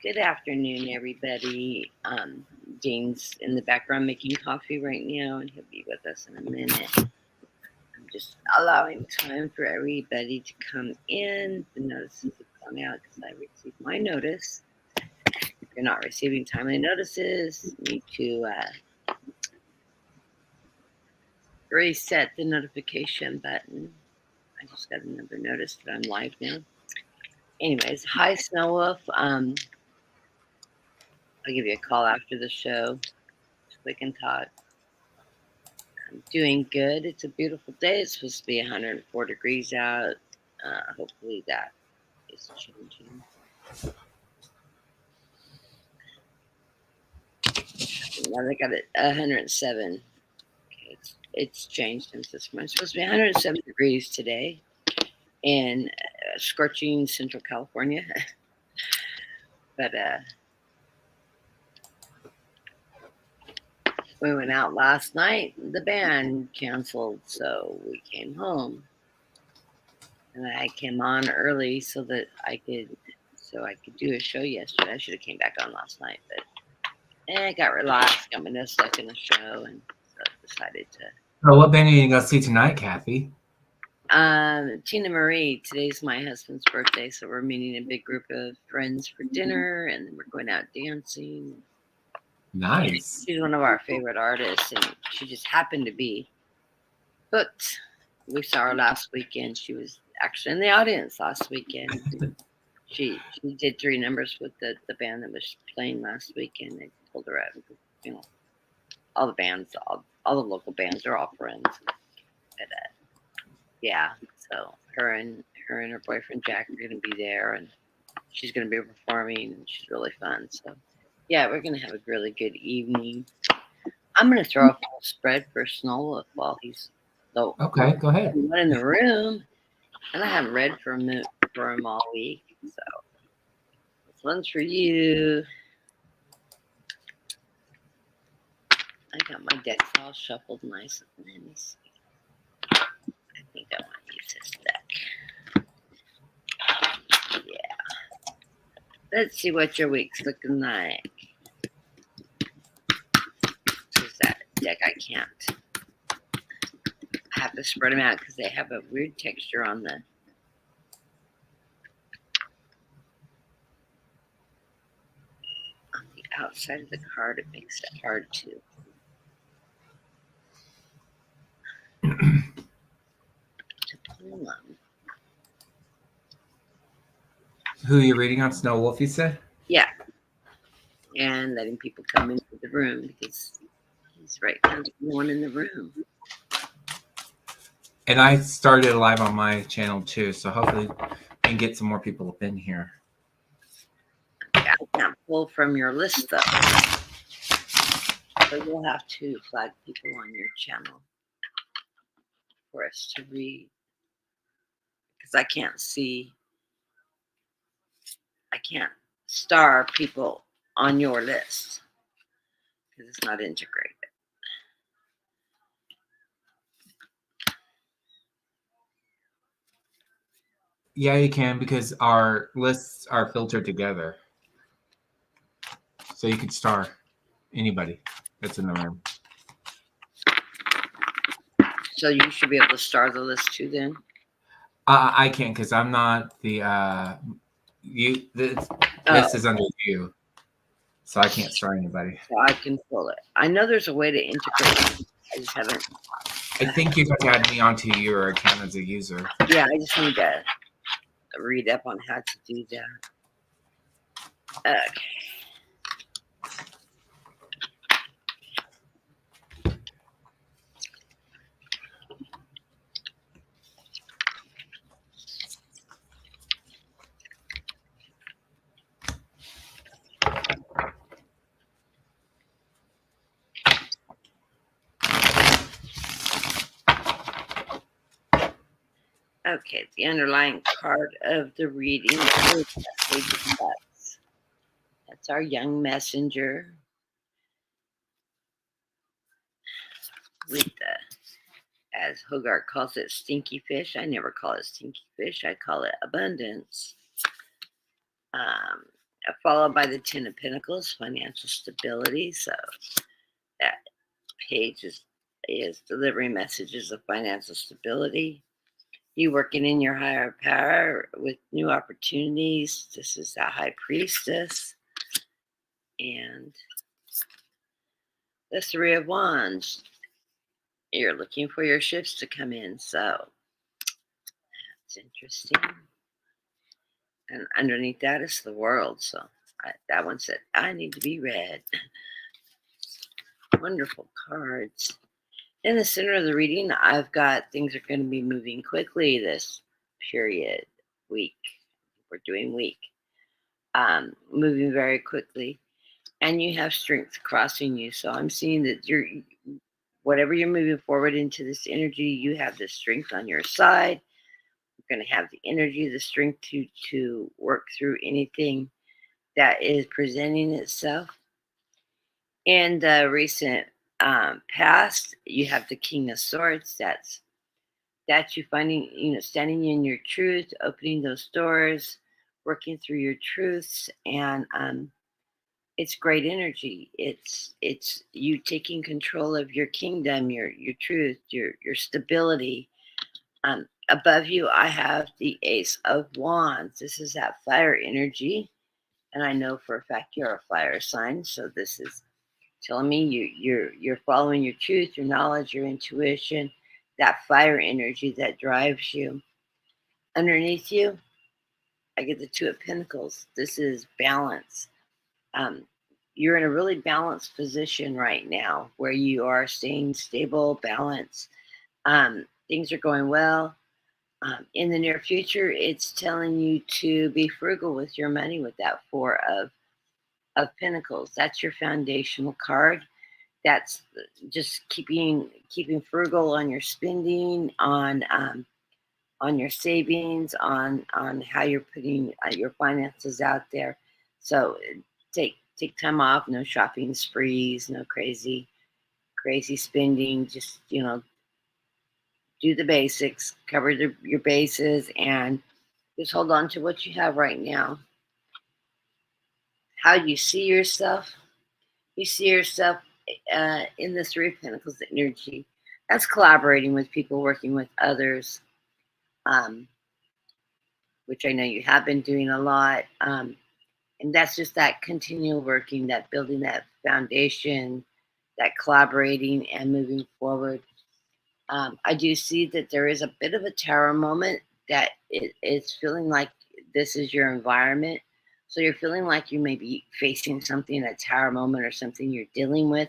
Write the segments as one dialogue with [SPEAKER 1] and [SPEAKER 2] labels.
[SPEAKER 1] Good afternoon, everybody. Jane's in the background making coffee right now, and he'll be with us in a minute. I'm just allowing time for everybody to come in. The notices have gone out because I received my notice. If you're not receiving timely notices, you need to reset the notification button. I just got another notice that I'm live now. Anyways, hi, Snow Wolf. I'll give you a call after the show so we can talk. I'm doing good. It's a beautiful day. It's supposed to be 104 degrees out. Hopefully that is changing. Now they got it 107. Okay, it's changed since this month. It's supposed to be 107 degrees today in scorching Central California. But we went out last night. The band canceled, so we came home. And I came on early so I could do a show yesterday. I should have came back on last night, but I got relaxed, got my nose stuck in the show, and so decided to.
[SPEAKER 2] Oh, what band are you gonna see tonight, Kathy?
[SPEAKER 1] Tina Marie. Today's my husband's birthday, so we're meeting a big group of friends for dinner, and then we're going out dancing.
[SPEAKER 2] Nice.
[SPEAKER 1] She's one of our favorite artists, and she just happened to be booked. We saw her last weekend. She was actually in the audience last weekend. She did 3 numbers with the band that was playing last weekend. They pulled her out. All the bands, all the local bands are all friends. But yeah, so her and her boyfriend Jack are going to be there, and she's going to be performing, and she's really fun. So yeah, we're going to have a really good evening. I'm going to throw a full spread for Snow while he's
[SPEAKER 2] okay. Go ahead.
[SPEAKER 1] One in the room, and I haven't read for him all week. So this one's for you. I got my decks all shuffled nice. Let me see. I think I want to use this deck. Yeah. Let's see what your week's looking like. Use that deck. I can't. I have to spread them out because they have a weird texture on the outside of the card. It makes it hard to.
[SPEAKER 2] Who are you reading on, Snow Wolf, you said?
[SPEAKER 1] Yeah. And letting people come into the room because he's right now the one in the room.
[SPEAKER 2] And I started live on my channel too, so hopefully we can get some more people up in here.
[SPEAKER 1] I can't pull from your list though. So you'll have to flag people on your channel for us to read. Because I can't star people on your list because it's not integrated.
[SPEAKER 2] Yeah, you can because our lists are filtered together. So you could star anybody that's in the room.
[SPEAKER 1] So you should be able to star the list too then?
[SPEAKER 2] I can't because I'm not the this is under you. So I can't star anybody.
[SPEAKER 1] So I can pull it. I know there's a way to integrate it. I just haven't.
[SPEAKER 2] I think you have to add me onto your account as a user.
[SPEAKER 1] Yeah, I just need to read up on how to do that. Okay. Okay, the underlying card of the reading is that's our young messenger with the, as Hogarth calls it, stinky fish. I never call it stinky fish. I call it abundance. followed by the Ten of Pentacles, financial stability. So that page is delivering messages of financial stability. You working in your higher power with new opportunities. This is the High Priestess. And the Three of Wands. You're looking for your shifts to come in. So that's interesting. And underneath that is the World. So that one said, I need to be read. Wonderful cards. In the center of the reading, I've got things are going to be moving quickly this period, week. We're doing week. Moving very quickly. And you have strength crossing you. So I'm seeing that whatever you're moving forward into this energy, you have the strength on your side. You're going to have the energy, the strength to work through anything that is presenting itself. In the recent past, you have the King of Swords. That's you finding, standing in your truth, opening those doors, working through your truths, and it's great energy. It's you taking control of your kingdom, your truth, your stability. Above you, I have the Ace of Wands. This is that fire energy, and I know for a fact you're a fire sign. So this is telling me you're following your truth, your knowledge, your intuition, that fire energy that drives you. Underneath you, I get the Two of Pentacles. This is balance. You're in a really balanced position right now where you are staying stable, balanced. Things are going well. In the near future, it's telling you to be frugal with your money with that Four of Pentacles. That's your foundational card. That's just keeping frugal on your spending, on your savings, on how you're putting your finances out there. So take time off. No shopping sprees. No crazy spending. Just do the basics, cover your bases, and just hold on to what you have right now. How you see yourself. You see yourself in the Three of Pentacles energy. That's collaborating with people, working with others, which I know you have been doing a lot. And that's just that continual working, that building that foundation, that collaborating and moving forward. I do see that there is a bit of a tower moment that it's feeling like this is your environment. So you're feeling like you may be facing something, a tower moment or something you're dealing with.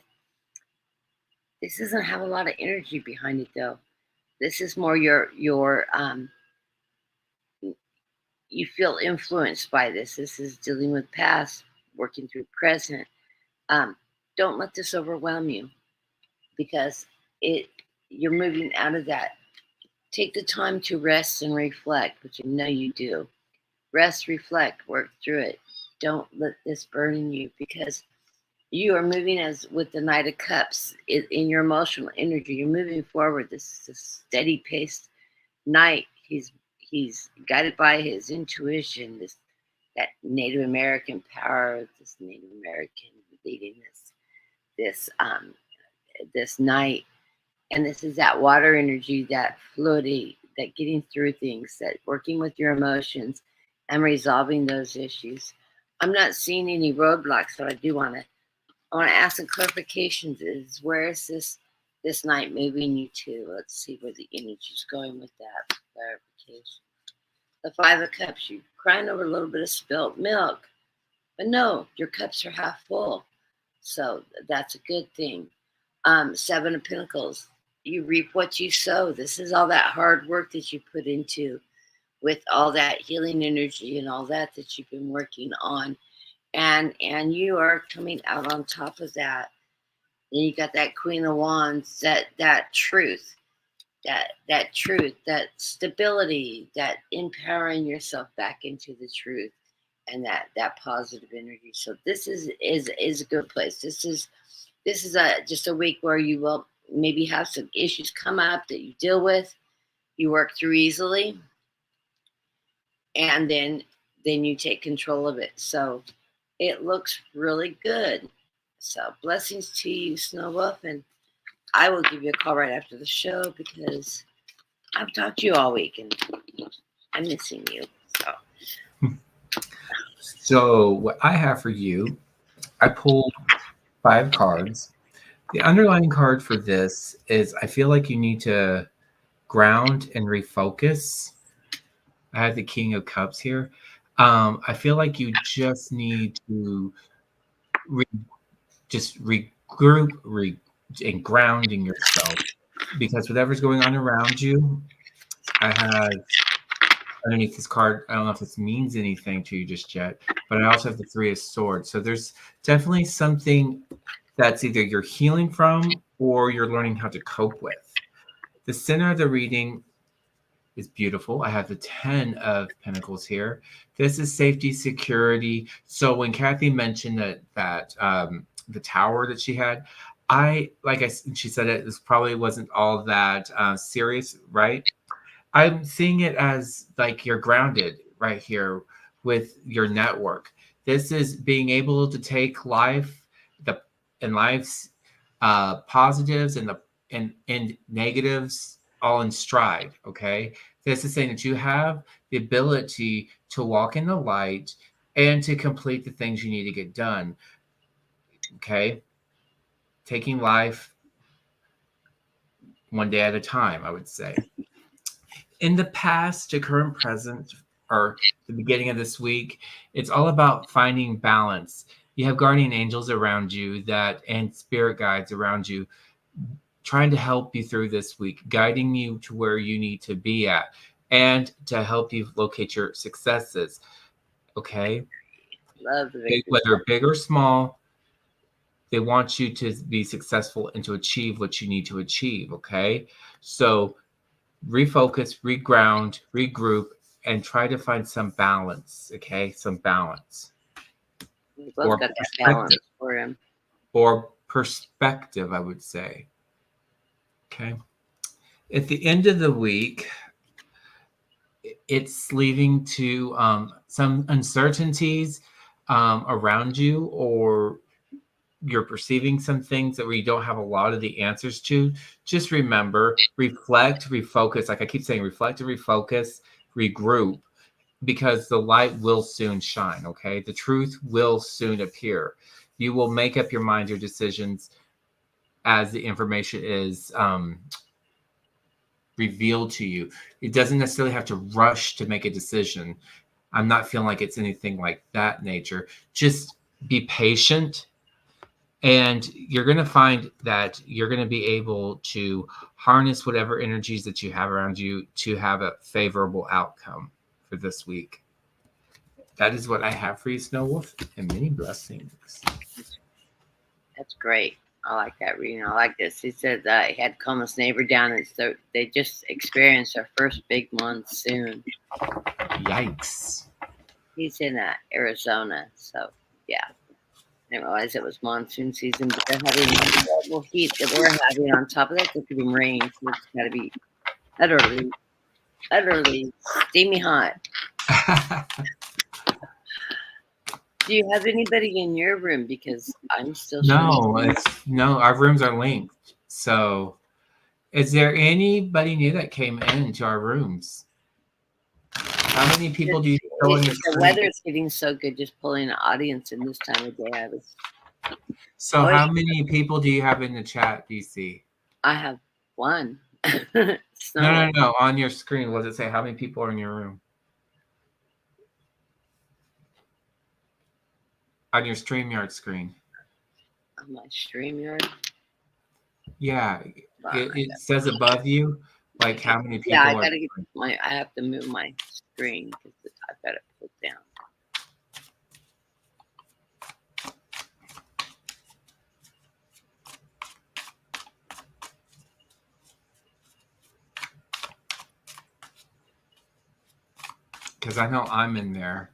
[SPEAKER 1] This doesn't have a lot of energy behind it though. This is more your you feel influenced by this. This is dealing with past, working through present. Don't let this overwhelm you because you're moving out of that. Take the time to rest and reflect, which I know you do. Rest, reflect, work through it. Don't let this burden you because you are moving as with the Knight of Cups in your emotional energy. You're moving forward. This is a steady paced knight. He's guided by his intuition, that Native American power, this Native American leading this knight. And this is that water energy, that fluidity, that getting through things, that working with your emotions and resolving those issues. I'm not seeing any roadblocks, so I want to ask some clarifications. Is where is this night moving you to? Let's see where the energy is going with that clarification. The Five of Cups, you're crying over a little bit of spilt milk, but no, your cups are half full, so that's a good thing. Seven of Pentacles, you reap what you sow. This is all that hard work that you put into with all that healing energy and all that you've been working on. And you are coming out on top of that. Then you got that Queen of Wands, that truth, that truth, that stability, that empowering yourself back into the truth and that positive energy. So this is a good place. This is just a week where you will maybe have some issues come up that you deal with, you work through easily, and then you take control of it. So it looks really good. So blessings to you, Snow Wolf, and I will give you a call right after the show because I've talked to you all week and I'm missing you.
[SPEAKER 2] So what I have for you, I pulled 5 cards. The underlying card for this is I feel like you need to ground and refocus. I have the King of Cups here. I feel like you just need to just regroup and grounding yourself because whatever's going on around you, I have underneath this card. I don't know if this means anything to you just yet, but I also have the Three of Swords. So there's definitely something that's either you're healing from or you're learning how to cope with. The center of the reading is beautiful. I have the 10 of Pentacles here. This is safety, security. So when Kathy mentioned that the tower that she had, she said it was probably wasn't all that serious, right? I'm seeing it as like you're grounded right here with your network. This is being able to take life, life's positives and negatives all in stride. Okay, this is saying that you have the ability to walk in the light and to complete the things you need to get done. Okay, taking life one day at a time, I would say. In the past to current present or the beginning of this week, it's all about finding balance. You have guardian angels around you and spirit guides around you trying to help you through this week, guiding you to where you need to be at and to help you locate your successes. Okay?
[SPEAKER 1] Love the victory.
[SPEAKER 2] Whether big or small, they want you to be successful and to achieve what you need to achieve. Okay? So refocus, reground, regroup, and try to find some balance. Okay, some balance.
[SPEAKER 1] We both got that balance for him.
[SPEAKER 2] Or perspective, I would say. Okay. At the end of the week, it's leading to some uncertainties around you, or you're perceiving some things that we don't have a lot of the answers to. Just remember, reflect, refocus. Like I keep saying, reflect and refocus, regroup, because the light will soon shine. Okay. The truth will soon appear. You will make up your mind, your decisions as the information is revealed to you. It doesn't necessarily have to rush to make a decision. I'm not feeling like it's anything like that nature. Just be patient. And you're going to find that you're going to be able to harness whatever energies that you have around you to have a favorable outcome for this week. That is what I have for you, Snow Wolf, and many blessings.
[SPEAKER 1] That's great. I like that reading. I like this. He said that he had Coma's neighbor down, and so they just experienced their first big monsoon.
[SPEAKER 2] Yikes.
[SPEAKER 1] He's in Arizona, so yeah. I didn't realize it was monsoon season, but they're having incredible heat that we're having on top of that. There could be rain, so it's got to be utterly steamy hot. Do you have anybody in your room? Because I'm still
[SPEAKER 2] no, our rooms are linked. So is there anybody new that came into our rooms? How many people do you know in your
[SPEAKER 1] The weather's getting so good, just pulling an audience in this time of day.
[SPEAKER 2] So how many people do you have in the chat, DC?
[SPEAKER 1] I have one.
[SPEAKER 2] No. On your screen, what does it say? How many people are in your room? On your StreamYard screen.
[SPEAKER 1] On my StreamYard?
[SPEAKER 2] Yeah. It says above you, like how many people
[SPEAKER 1] I gotta get I have to move my screen because I've got it pulled down.
[SPEAKER 2] Because I know I'm in there.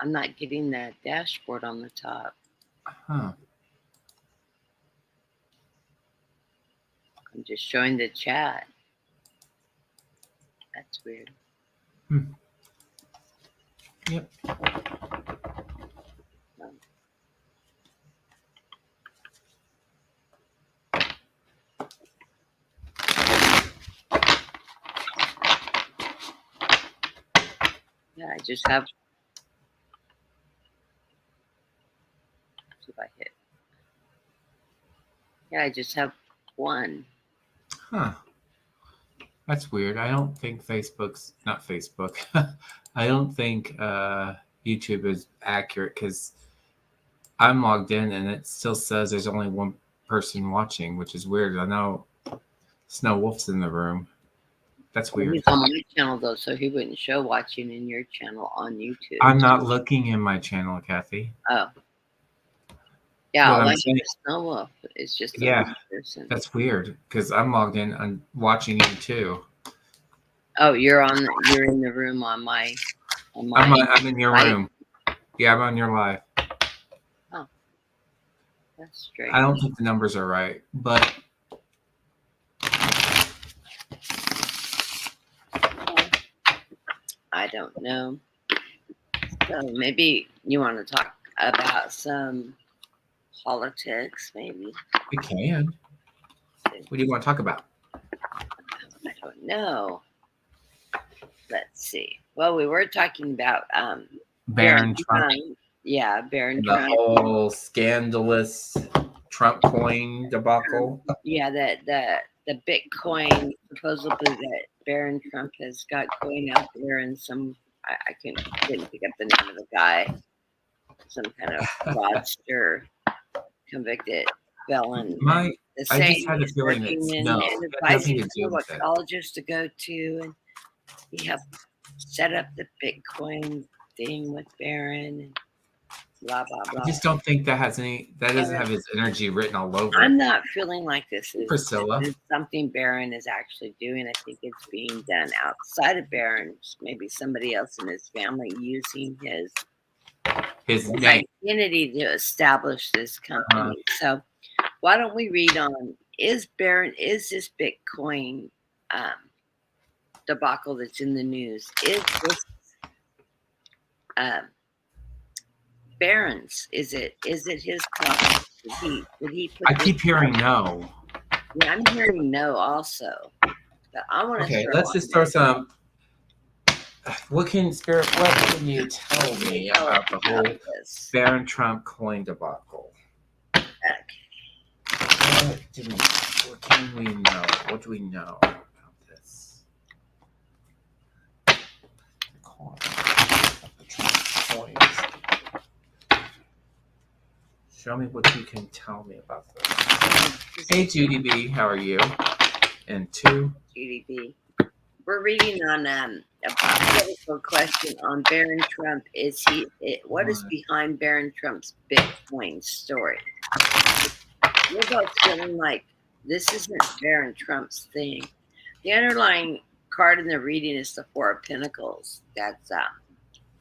[SPEAKER 1] I'm not getting that dashboard on the top.
[SPEAKER 2] Huh.
[SPEAKER 1] I'm just showing the chat. That's weird.
[SPEAKER 2] Yep.
[SPEAKER 1] Yeah, I just have. See if I hit. Yeah, I just have one.
[SPEAKER 2] Huh. That's weird. I don't think Facebook's not Facebook. I don't think YouTube is accurate because I'm logged in and it still says there's only one person watching, which is weird. I know Snow Wolf's in the room. That's weird.
[SPEAKER 1] He's on my channel though, so he wouldn't show watching in your channel on YouTube.
[SPEAKER 2] I'm not looking in my channel, Kathy.
[SPEAKER 1] Oh. Yeah,
[SPEAKER 2] What
[SPEAKER 1] all
[SPEAKER 2] I'm
[SPEAKER 1] I have
[SPEAKER 2] saying-
[SPEAKER 1] is Snow Wolf. It's just a
[SPEAKER 2] Yeah.
[SPEAKER 1] person.
[SPEAKER 2] That's weird because I'm logged in and watching you too.
[SPEAKER 1] Oh, you're in the room on my.
[SPEAKER 2] I'm in your
[SPEAKER 1] live?
[SPEAKER 2] room. Yeah, I'm on your live.
[SPEAKER 1] That's strange.
[SPEAKER 2] I don't think the numbers are right, but
[SPEAKER 1] I don't know. So maybe you want to talk about some politics, maybe.
[SPEAKER 2] we can. What do you want to talk about?
[SPEAKER 1] I don't know. Let's see. Well, we were talking about
[SPEAKER 2] Barron Trump.
[SPEAKER 1] Yeah, Barron
[SPEAKER 2] The
[SPEAKER 1] Trump.
[SPEAKER 2] whole scandalous Trump coin debacle.
[SPEAKER 1] Yeah, the Bitcoin supposedly that Barron Trump has got going out there, and some I didn't pick up the name of the guy, some kind of fraudster, convicted felon.
[SPEAKER 2] I just had a
[SPEAKER 1] he's
[SPEAKER 2] feeling
[SPEAKER 1] working
[SPEAKER 2] it's
[SPEAKER 1] and
[SPEAKER 2] no. It has nothing
[SPEAKER 1] advising
[SPEAKER 2] to do
[SPEAKER 1] people what
[SPEAKER 2] with it.
[SPEAKER 1] colleges to go to, and he helped set up the Bitcoin thing with Barron and blah blah blah.
[SPEAKER 2] I just don't think that has any. That doesn't have his energy written all over
[SPEAKER 1] I'm
[SPEAKER 2] it.
[SPEAKER 1] not feeling like this
[SPEAKER 2] Priscilla.
[SPEAKER 1] is something Barron is actually doing. I think it's being done outside of Barron. Maybe somebody else in his family using his
[SPEAKER 2] name.
[SPEAKER 1] identity to establish this company. So why don't we read on? Is this Bitcoin debacle that's in the news? Is this Barron's? Is it his club? Did he put
[SPEAKER 2] I keep hearing no.
[SPEAKER 1] Yeah, I'm hearing no also. But I want to.
[SPEAKER 2] Okay, let's just throw some. What can you tell me about the whole Barron Trump coin debacle? What can we know? What do we know about this? The Trump coins. Show me what you can tell me about this. Hey, Judy B, how are you? And
[SPEAKER 1] Judy B. We're reading on a political question on Barron Trump. What is behind Barron Trump's Bitcoin story? We're both feeling like this isn't Barron Trump's thing. The underlying card in the reading is the Four of Pentacles. That's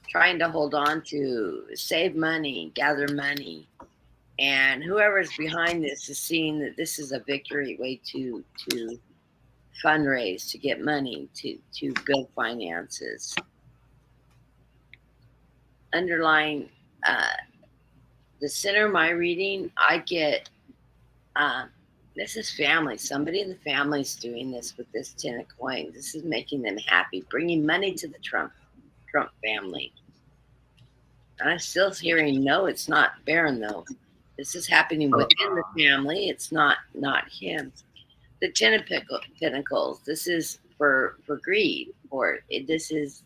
[SPEAKER 1] trying to hold on to, save money, gather money. And whoever's behind this is seeing that this is a victory way to fundraise, to get money, to build finances. Underlying the center of my reading, I get this is family. Somebody in the family's doing this with this 10 of coins. This is making them happy, bringing money to the Trump family. And I'm still hearing no, it's not Barron though. This is happening within the family. It's not him. The 10 of Pentacles. This is for greed. This is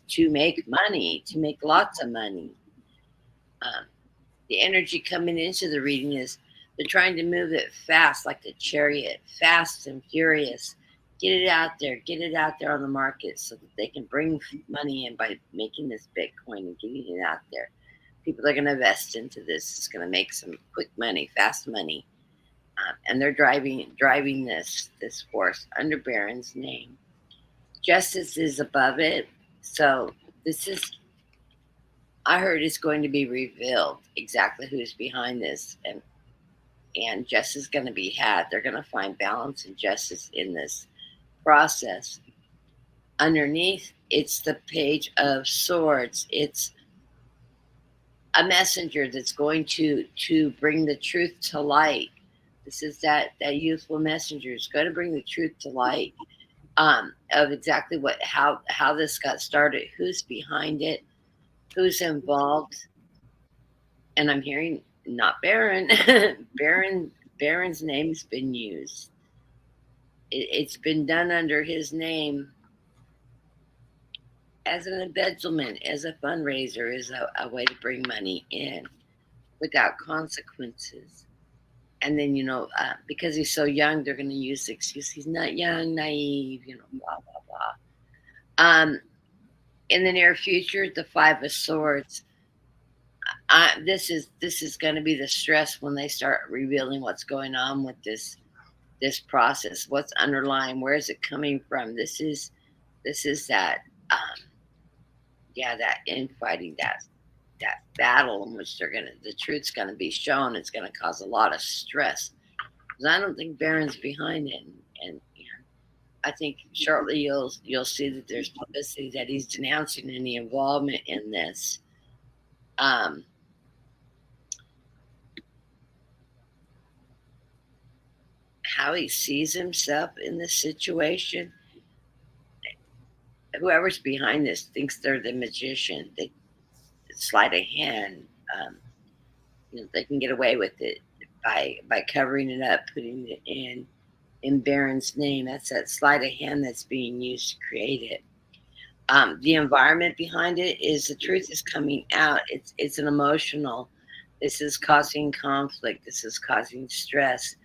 [SPEAKER 1] to make money, to make lots of money. The energy coming into the reading is they're trying to move it fast, like the chariot, fast and furious. Get it out there on the market so that they can bring money in by making this Bitcoin and getting it out there. People are going to invest into this. It's going to make some quick money, fast money. And they're driving this force under Barron's name. Justice is above it. So this is, I heard it's going to be revealed exactly who's behind this. And justice is going to be had. They're going to find balance and justice in this process. underneath, it's the Page of Swords. It's a messenger that's going to bring the truth to light. This is that youthful messenger is going to bring the truth to light, of exactly how this got started, who's behind it, who's involved. And I'm hearing not Baron. Baron's name's been used. It's been done under his name as an embezzlement, as a fundraiser, as a way to bring money in without consequences. And then, because he's so young, they're going to use the excuse he's not young, naive, blah, blah, blah. In the near future, the Five of Swords. This is going to be the stress when they start revealing what's going on with this process, what's underlying, where is it coming from. This is that that infighting, that battle in which the truth's gonna be shown. It's gonna cause a lot of stress. Because I don't think Baron's behind it, and I think shortly you'll see that there's publicity that he's denouncing any involvement in this. How he sees himself in this situation. Whoever's behind this thinks they're the magician. They sleight of hand. They can get away with it by covering it up, putting it in Baron's name. That's that sleight of hand that's being used to create it. The environment behind it is the truth is coming out. It's an emotional. This is causing conflict. This is causing stress.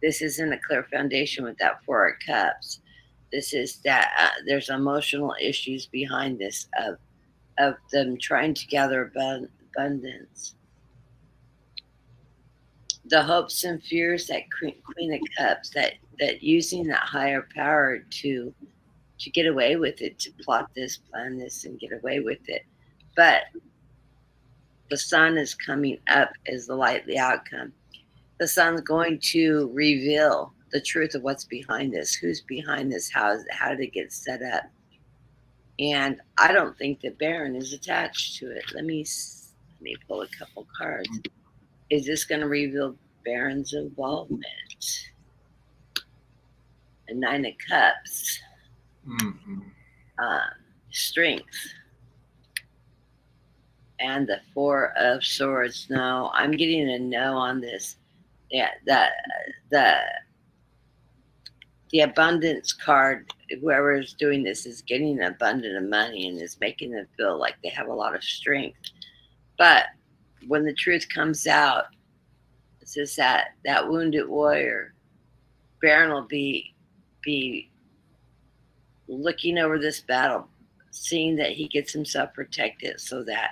[SPEAKER 1] This isn't a clear foundation with that Four of Cups. This is that there's emotional issues behind this of them trying to gather abundance. The hopes and fears, that Queen of Cups, that using that higher power to get away with it, to plot this, plan this, and get away with it. But the sun is coming up as the likely outcome. The sun's going to reveal the truth of what's behind this, who's behind this, how did it get set up. And I don't think that Baron is attached to it. Let me pull a couple cards. Is this going to reveal Baron's involvement? The Nine of Cups.
[SPEAKER 2] Mm-hmm.
[SPEAKER 1] Strength. And the Four of Swords. No, I'm getting a no on this. Yeah, the abundance card, whoever is doing this is getting an abundance of money and is making them feel like they have a lot of strength. But when the truth comes out, it's just that wounded warrior. Baron will be looking over this battle, seeing that he gets himself protected so that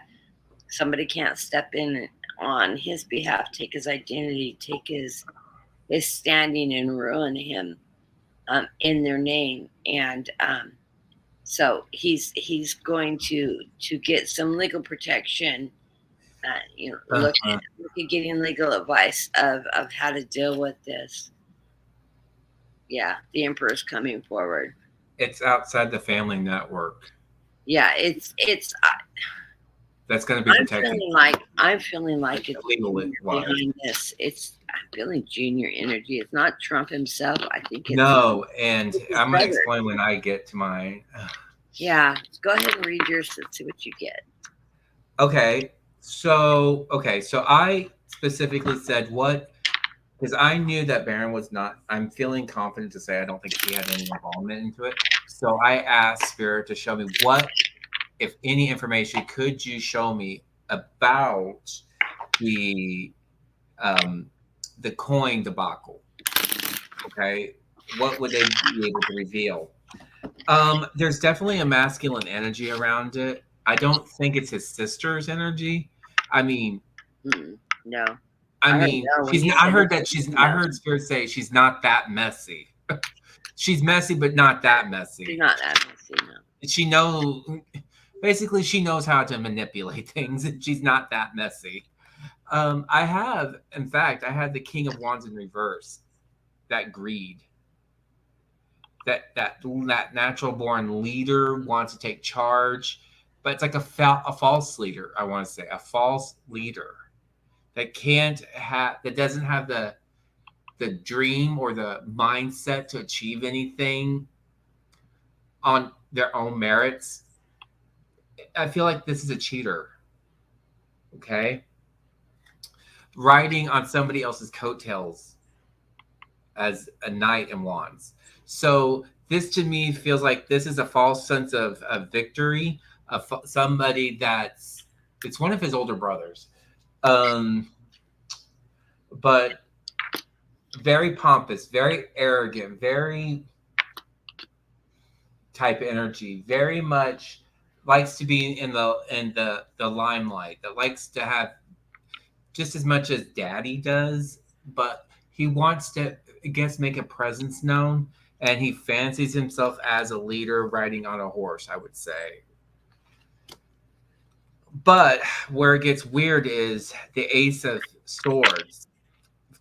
[SPEAKER 1] somebody can't step in on his behalf, take his identity, take his standing and ruin him in their name. And so he's going to get some legal protection, look at getting legal advice of how to deal with this. Yeah, the Emperor's coming forward.
[SPEAKER 2] It's outside the family network.
[SPEAKER 1] Yeah, it's
[SPEAKER 2] that's going to be protected.
[SPEAKER 1] I'm feeling like it's
[SPEAKER 2] legally
[SPEAKER 1] behind this. I'm feeling junior energy. It's not Trump himself. I think it's
[SPEAKER 2] no, and I'm going to explain when I get to mine.
[SPEAKER 1] Yeah, go ahead and read yours and see what you get.
[SPEAKER 2] Okay, so I specifically said what, because I knew that Baron was not. I'm feeling confident to say I don't think he had any involvement into it. So I asked Spirit to show me what, if any information, could you show me about the coin debacle? Okay, what would they be able to reveal? There's definitely a masculine energy around it. I don't think it's his sister's energy. I mean,
[SPEAKER 1] no.
[SPEAKER 2] I mean, I heard Spirit say she's not that messy. She's messy, but not that messy.
[SPEAKER 1] She's not that messy, no.
[SPEAKER 2] She knows how to manipulate things, and she's not that messy. I had the King of Wands in reverse. That greed. that natural born leader wants to take charge, but it's like a false leader. I want to say a false leader that doesn't have the dream or the mindset to achieve anything on their own merits. I feel like this is a cheater. Okay, riding on somebody else's coattails as a knight in wands. So this to me feels like this is a false sense of victory of somebody it's one of his older brothers, but very pompous, very arrogant, very type energy, very much likes to be in the limelight, that likes to have just as much as daddy does, but he wants to, I guess, make a presence known, and he fancies himself as a leader riding on a horse, I would say. But where it gets weird is the Ace of Swords.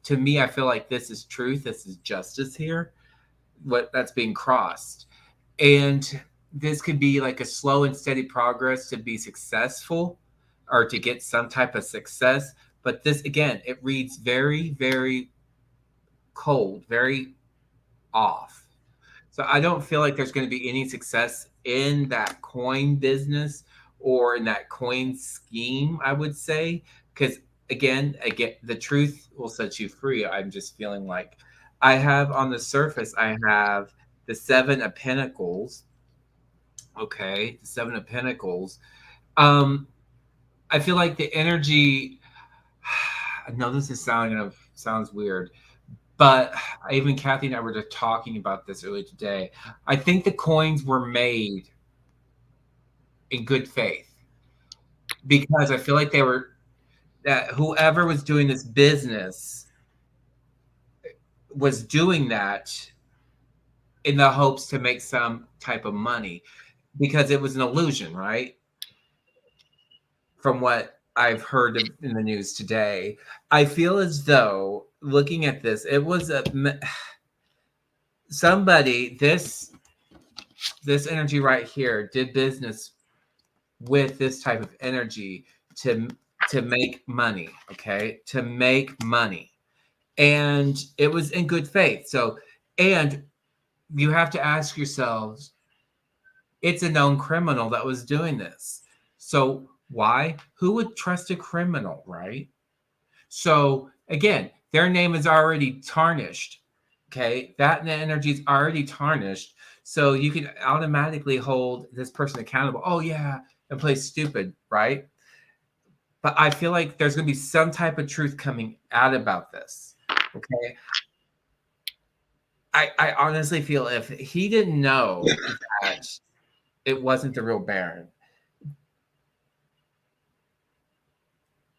[SPEAKER 2] To me, I feel like this is truth, this is justice here, what that's being crossed. And this could be like a slow and steady progress to be successful or to get some type of success. But this, again, it reads very, very cold, very off. So I don't feel like there's going to be any success in that coin business or in that coin scheme, I would say. Because, again, the truth will set you free. I'm just feeling like I have on the surface, I have the Seven of Pentacles. Okay, the Seven of Pentacles. I feel like the energy, I know this is sounds weird, but even Kathy and I were just talking about this earlier today. I think the coins were made in good faith because I feel like that whoever was doing this business was doing that in the hopes to make some type of money because it was an illusion, right? From what I've heard in the news today, I feel as though looking at this, it was somebody, this energy right here did business with this type of energy to make money, okay? To make money. And it was in good faith. So, and you have to ask yourselves, it's a known criminal that was doing this. So why? Who would trust a criminal, right? So again, their name is already tarnished. Okay, that energy is already tarnished. So you can automatically hold this person accountable. Oh yeah, and play stupid, right? But I feel like there's going to be some type of truth coming out about this. Okay. I honestly feel if he didn't know that it wasn't the real Baron,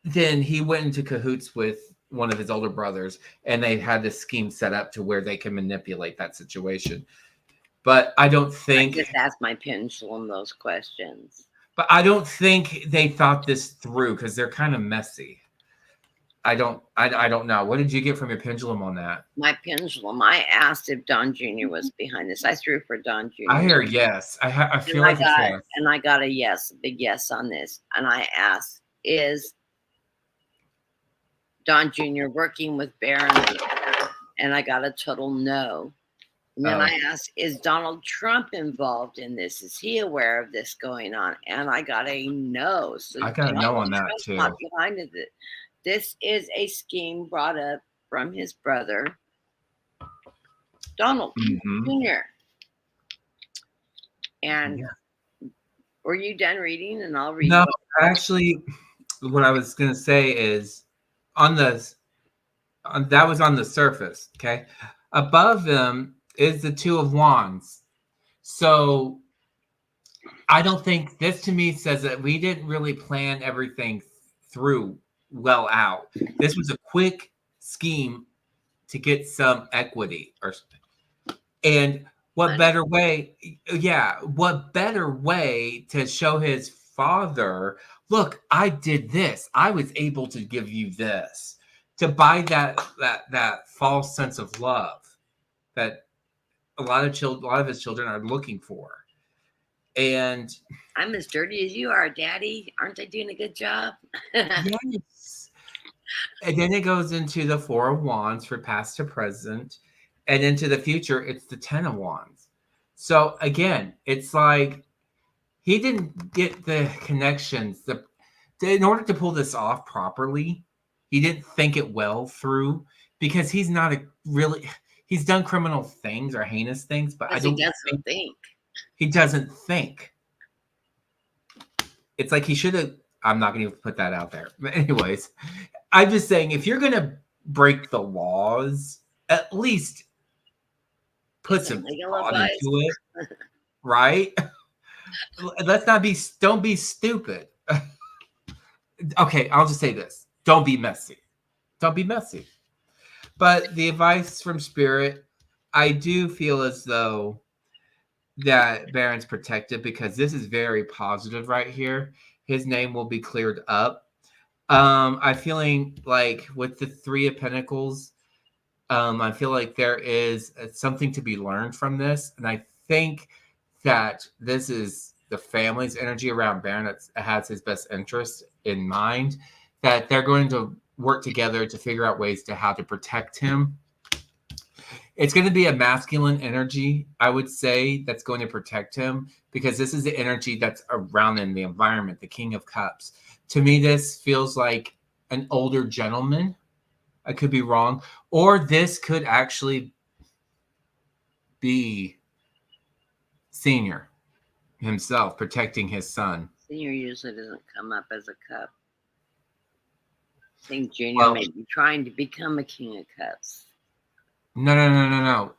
[SPEAKER 2] then he went into cahoots with one of his older brothers, and they had this scheme set up to where they can manipulate that situation. But I don't think.
[SPEAKER 1] I just asked my pendulum those questions.
[SPEAKER 2] But I don't think they thought this through because they're kind of messy. I don't know. What did you get from your pendulum on that?
[SPEAKER 1] My pendulum. I asked if Don Jr. was behind this. I threw for Don Jr.
[SPEAKER 2] I hear yes. I feel like it's yes.
[SPEAKER 1] And I got a yes, a big yes on this. And I asked, is Don Jr. working with Baron? And I got a total no. And then I asked, is Donald Trump involved in this? Is he aware of this going on? And I got a no. So
[SPEAKER 2] I got a no on that
[SPEAKER 1] Trump's
[SPEAKER 2] too.
[SPEAKER 1] not behind it. This is a scheme brought up from his brother, Donald Jr. And were you done reading? And I'll read.
[SPEAKER 2] No, actually, what I was going to say is that was on the surface. Okay. Above them is the Two of Wands. So I don't think this to me says that we didn't really plan everything through well out. This was a quick scheme to get some equity and what better way to show his father, look, I did this. I was able to give you this, to buy that false sense of love that, a lot of his children are looking for. And
[SPEAKER 1] I'm as dirty as you are, Daddy. Aren't I doing a good job?
[SPEAKER 2] yes. And then it goes into the Four of Wands for past to present. And into the future, it's the Ten of Wands. So again, it's like he didn't get the connections. In order to pull this off properly, he didn't think it well through because he's not a really, he's done criminal things or heinous things, but I
[SPEAKER 1] Because he
[SPEAKER 2] don't
[SPEAKER 1] doesn't think.
[SPEAKER 2] he doesn't think. It's like he should have. I'm not going to put that out there. But anyways, I'm just saying if you're going to break the laws, at least put some
[SPEAKER 1] Legal
[SPEAKER 2] thought
[SPEAKER 1] advice.
[SPEAKER 2] into it, right? Let's not be. Don't be stupid. Okay, I'll just say this: don't be messy. Don't be messy. But the advice from Spirit, I do feel as though that Baron's protected because this is very positive right here. His name will be cleared up. I'm feeling like with the Three of Pentacles, I feel like there is something to be learned from this. And I think that this is the family's energy around Baron that has his best interest in mind, that they're going to work together to figure out ways to how to protect him. It's going to be a masculine energy, I would say, that's going to protect him because this is the energy that's around in the environment, the King of Cups. To me, this feels like an older gentleman. I could be wrong. Or this could actually be Senior himself protecting his son.
[SPEAKER 1] Senior usually doesn't come up as a cup. I think Junior
[SPEAKER 2] Well,
[SPEAKER 1] may be trying to become a King of Cups.
[SPEAKER 2] No.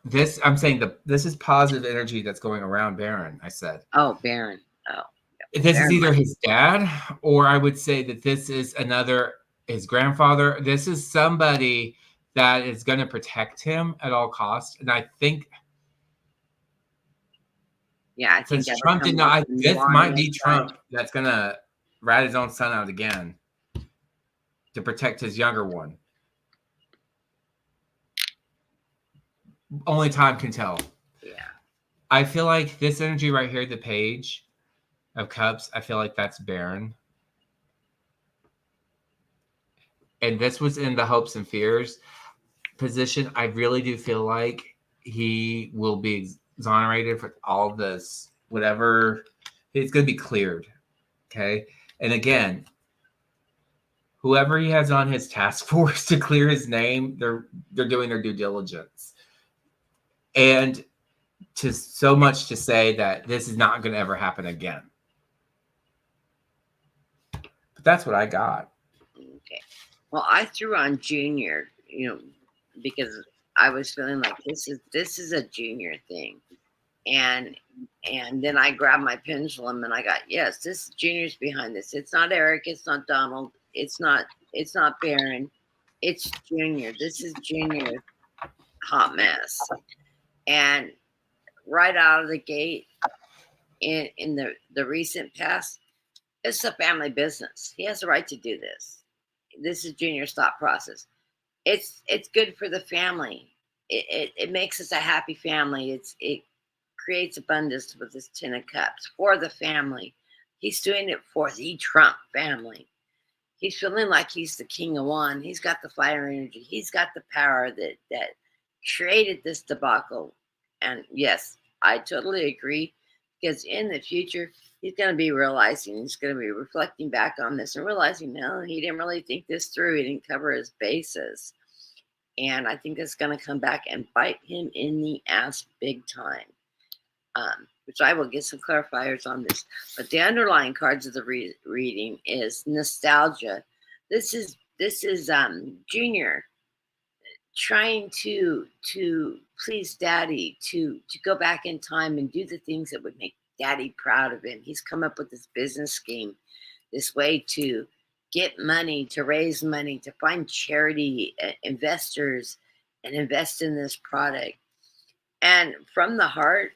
[SPEAKER 2] I'm saying this is positive energy that's going around Baron, I said.
[SPEAKER 1] Oh, Baron. Oh.
[SPEAKER 2] This
[SPEAKER 1] Baron
[SPEAKER 2] is either
[SPEAKER 1] might.
[SPEAKER 2] his dad, or I would say that this is his grandfather. This is somebody that is going to protect him at all costs. And I think
[SPEAKER 1] Yeah, I think
[SPEAKER 2] since Trump did not, this might be Trump that's going to rat his own son out again to protect his younger one. Only time can tell.
[SPEAKER 1] Yeah.
[SPEAKER 2] I feel like this energy right here, the Page of Cups, I feel like that's Baron. And this was in the hopes and fears position. I really do feel like he will be exonerated for all this, whatever. It's going to be cleared. Okay. And again, whoever he has on his task force to clear his name, they're doing their due diligence. And to so much to say that this is not going to ever happen again. But that's what I got.
[SPEAKER 1] Okay. Well, I threw on Junior, because I was feeling like this is a Junior thing. And then I grabbed my pendulum and I got, yes, this Junior's behind this. It's not Eric, it's not Donald, it's not Baron, it's Junior. This is Junior's hot mess. And right out of the gate in the recent past, it's a family business. He has the right to do this. This is Junior's thought process. It's good for the family. It makes us a happy family. It creates abundance with this Ten of Cups for the family. He's doing it for the Trump family. He's feeling like he's the King of Wands. He's got the fire energy. He's got the power that created this debacle. And yes, I totally agree, because in the future, he's going to be realizing, he's going to be reflecting back on this and realizing, no, he didn't really think this through. He didn't cover his bases. And I think it's going to come back and bite him in the ass big time. Which I will get some clarifiers on this. But the underlying cards of the reading is nostalgia. This is Junior trying to please Daddy, to go back in time and do the things that would make Daddy proud of him. He's come up with this business scheme, this way to get money, to raise money, to find charity investors and invest in this product. And from the heart,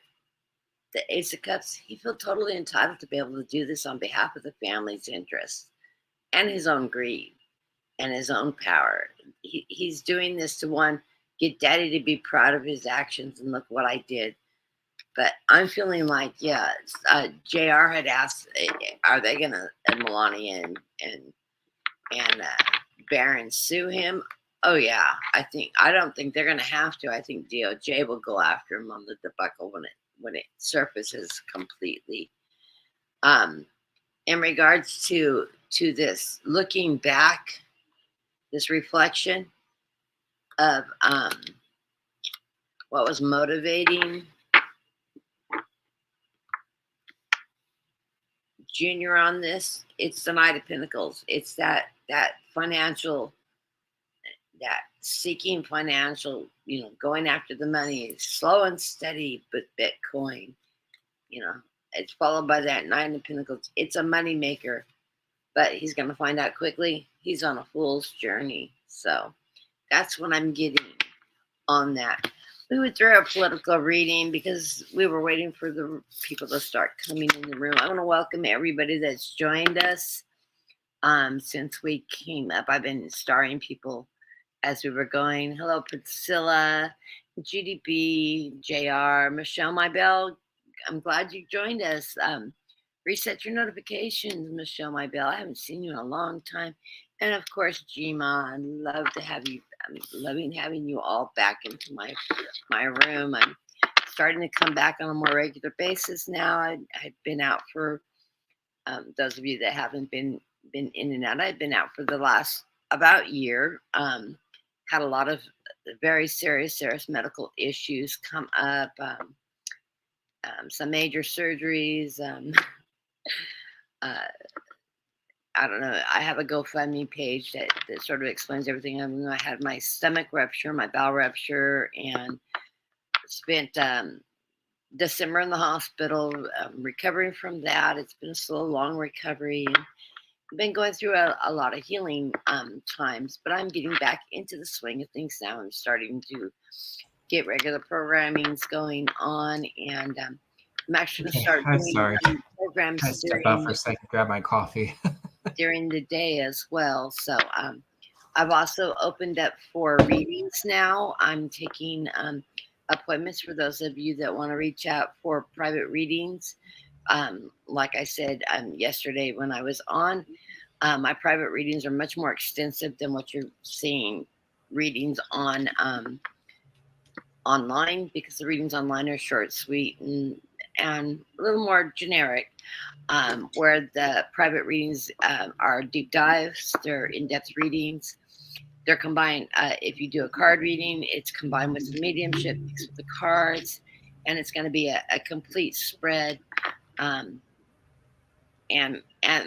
[SPEAKER 1] the Ace of Cups, he feels totally entitled to be able to do this on behalf of the family's interests and his own greed and his own power. He's doing this to, one, get daddy to be proud of his actions and look what I did. But I'm feeling like, yeah, JR had asked, are they going to, Melania and Barron sue him? Oh, yeah. I don't think they're going to have to. I think DOJ will go after him on the debacle when it surfaces completely. In regards to this, looking back, this reflection of what was motivating Junior on this, it's the Knight of Pentacles. It's that financial, that seeking financial, going after the money, slow and steady, but Bitcoin, it's followed by that Nine of Pentacles. It's a money maker, but he's going to find out quickly he's on a fool's journey. So that's what I'm getting on that. We would throw a political reading because we were waiting for the people to start coming in the room. I want to welcome everybody that's joined us since we came up. I've been starring people as we were going. Hello, Priscilla, GDB, JR, Michelle, my bell. I'm glad you joined us. Reset your notifications, Michelle, my bell. I haven't seen you in a long time. And of course, Jima, I'd love to have you. I'm loving having you all back into my room. I'm starting to come back on a more regular basis now. I've been out for those of you that haven't been in and out. I've been out for the last about year. Had a lot of very serious medical issues come up. Some major surgeries. I don't know. I have a GoFundMe page that sort of explains everything. I had my stomach rupture, my bowel rupture, and spent December in the hospital recovering from that. It's been a slow, long recovery. And I've been going through a lot of healing times, but I'm getting back into the swing of things now. I'm starting to get regular programmings going on, and I'm actually going to start doing programs.
[SPEAKER 2] Can I step out for a second, grab my coffee?
[SPEAKER 1] During the day as well. So I've also opened up for readings now. I'm taking appointments for those of you that want to reach out for private readings. Like I said yesterday when I was on, my private readings are much more extensive than what you're seeing readings on online, because the readings online are short, sweet, and a little more generic, where the private readings are deep dives. They're in-depth readings. They're combined. If you do a card reading, it's combined with the mediumship, mixed with the cards, and it's going to be a complete spread, and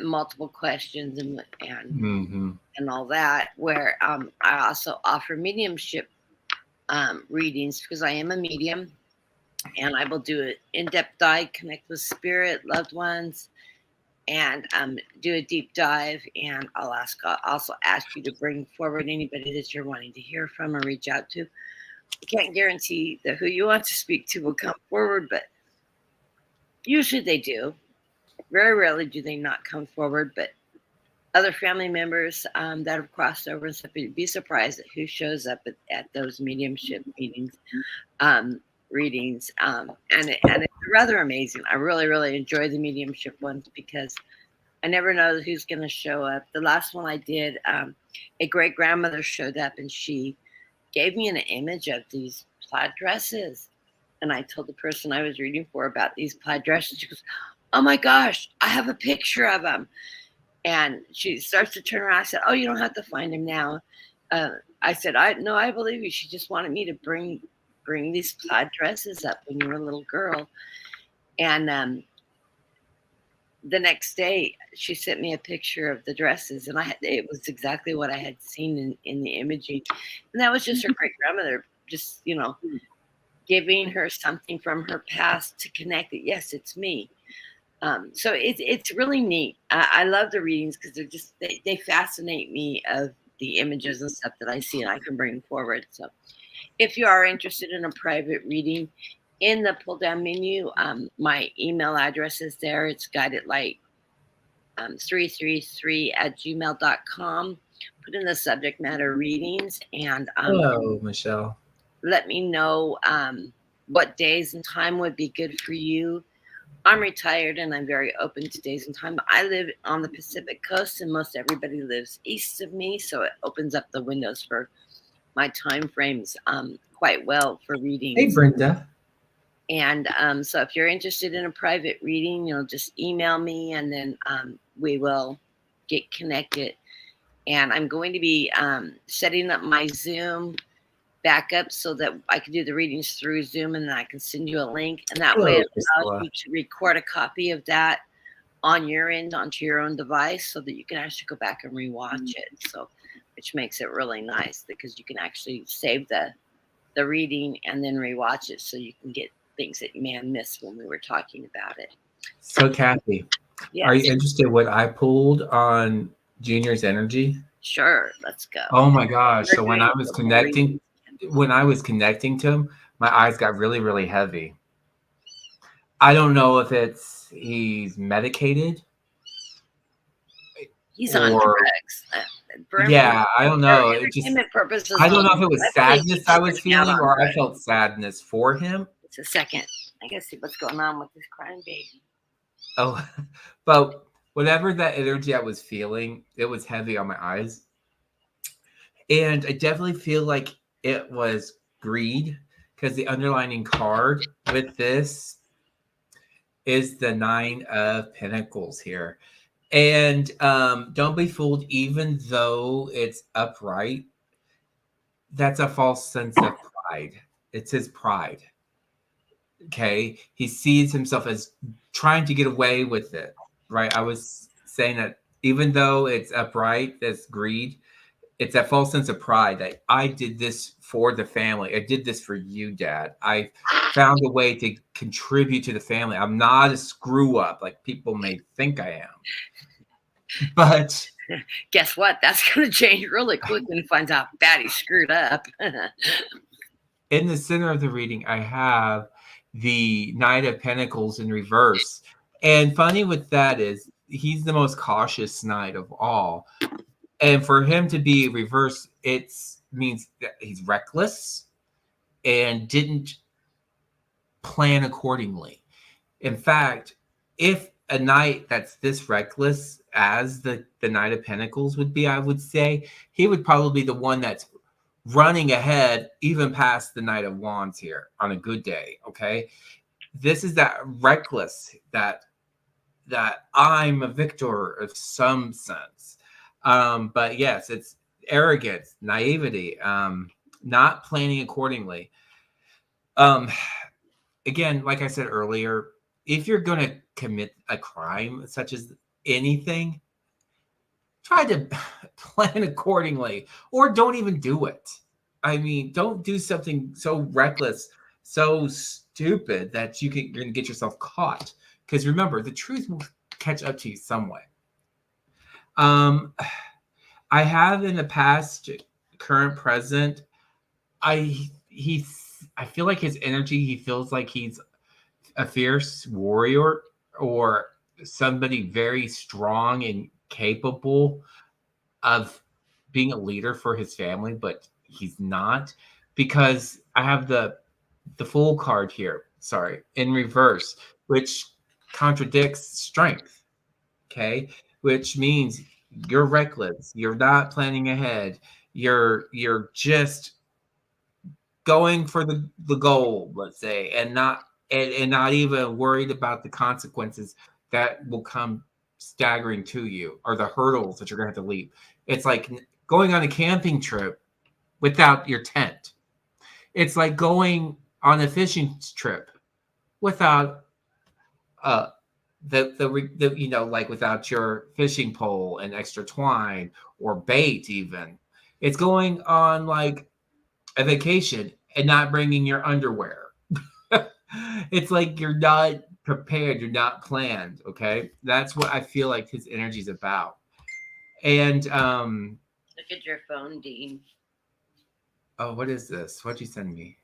[SPEAKER 1] multiple questions and all that. Where I also offer mediumship readings, because I am a medium. And I will do an in-depth dive, connect with spirit, loved ones, and do a deep dive. And I'll also ask you to bring forward anybody that you're wanting to hear from or reach out to. I can't guarantee that who you want to speak to will come forward, but usually they do. Very rarely do they not come forward, but other family members that have crossed over and stuff, you'd be surprised at who shows up at those mediumship meetings. Readings, and it's rather amazing. I really enjoy the mediumship ones because I never know who's going to show up. The last one I did, a great grandmother showed up and she gave me an image of these plaid dresses, and I told the person I was reading for about these plaid dresses. She goes, "Oh my gosh, I have a picture of them," and she starts to turn around. I said, "Oh, you don't have to find him now." I said, "I believe you. She just wanted me to bring these plaid dresses up when you were a little girl." And the next day she sent me a picture of the dresses, and it was exactly what I had seen in the imaging. And that was just her great grandmother, just, giving her something from her past to connect it. Yes, it's me. So it's really neat. I love the readings because they're just, they fascinate me, of the images and stuff that I see and I can bring forward. So if you are interested in a private reading, in the pull down menu, my email address is there. It's guidedlight 333@gmail.com. Put in the subject matter readings, and
[SPEAKER 2] hello, Michelle.
[SPEAKER 1] let me know what days and time would be good for you. I'm retired and I'm very open to days and time. I live on the Pacific Coast and most everybody lives east of me, so it opens up the windows for my time frames quite well for
[SPEAKER 2] Hey,
[SPEAKER 1] readings.
[SPEAKER 2] Brenda.
[SPEAKER 1] And so if you're interested in a private reading, you'll just email me and then we will get connected. And I'm going to be setting up my Zoom backup so that I can do the readings through Zoom, and then I can send you a link. And that way
[SPEAKER 2] Hello,
[SPEAKER 1] it allows
[SPEAKER 2] Priscilla.
[SPEAKER 1] you to record a copy of that on your end onto your own device so that you can actually go back and rewatch it. So, which makes it really nice because you can actually save the reading and then rewatch it so you can get things that you may have missed when we were talking about it.
[SPEAKER 2] So, Kathy, are
[SPEAKER 1] Yes,
[SPEAKER 2] you interested what I pulled on Junior's energy?
[SPEAKER 1] sure. Let's go.
[SPEAKER 2] Oh my gosh.
[SPEAKER 1] We're
[SPEAKER 2] So
[SPEAKER 1] doing
[SPEAKER 2] when I was connecting to him, my eyes got really, really heavy. I don't know if he's medicated
[SPEAKER 1] he's on
[SPEAKER 2] or
[SPEAKER 1] drugs.
[SPEAKER 2] yeah, I don't
[SPEAKER 1] For
[SPEAKER 2] know. It just
[SPEAKER 1] entertainment purposes,
[SPEAKER 2] I don't know if it was
[SPEAKER 1] I believe
[SPEAKER 2] sadness
[SPEAKER 1] he's
[SPEAKER 2] I was
[SPEAKER 1] tripping out
[SPEAKER 2] feeling
[SPEAKER 1] on
[SPEAKER 2] or I
[SPEAKER 1] drugs.
[SPEAKER 2] felt sadness for him.
[SPEAKER 1] It's a second. I gotta see what's going on with this crying baby.
[SPEAKER 2] Oh, but whatever that energy I was feeling, it was heavy on my eyes. And I definitely feel like it was greed because the underlining card with this is the Nine of Pentacles here. And don't be fooled, even though it's upright, that's a false sense of pride. It's his pride. Okay. He sees himself as trying to get away with it, right? I was saying that even though it's upright, that's greed. It's that false sense of pride that I did this for the family. I did this for you, Dad. I found a way to contribute to the family. I'm not a screw up like people may think I am. But
[SPEAKER 1] guess what? That's going to change really quick when he finds out Batty screwed up.
[SPEAKER 2] in the center of the reading, I have the Knight of Pentacles in reverse. And funny with that is he's the most cautious knight of all. And for him to be reversed, it means that he's reckless and didn't plan accordingly. In fact, if a knight that's this reckless as the Knight of Pentacles would be, I would say he would probably be the one that's running ahead even past the Knight of Wands here on a good day. Okay, this is that reckless that I'm a victor of some sense. But yes, it's arrogance, naivety, not planning accordingly. Again, like I said earlier, if you're going to commit a crime such as anything, try to plan accordingly or don't even do it. I mean, don't do something so reckless, so stupid that you're going to get yourself caught. Because remember, the truth will catch up to you some way. I have in the past, current, present, I feel like his energy, he feels like he's a fierce warrior or somebody very strong and capable of being a leader for his family, but he's not, because I have the Fool card here, sorry, in reverse, which contradicts strength. Okay, which means you're reckless, you're not planning ahead, you're just going for the goal, let's say, and not even worried about the consequences that will come staggering to you or the hurdles that you're going to have to leap. It's like going on a camping trip without your tent. It's like going on a fishing trip without the like without your fishing pole and extra twine or bait even. It's going on like a vacation and not bringing your underwear. It's like you're not prepared, you're not planned. Okay, that's what I feel like his energy is about. And
[SPEAKER 1] Look at your phone, Dean.
[SPEAKER 2] oh, what is this? What'd you send me?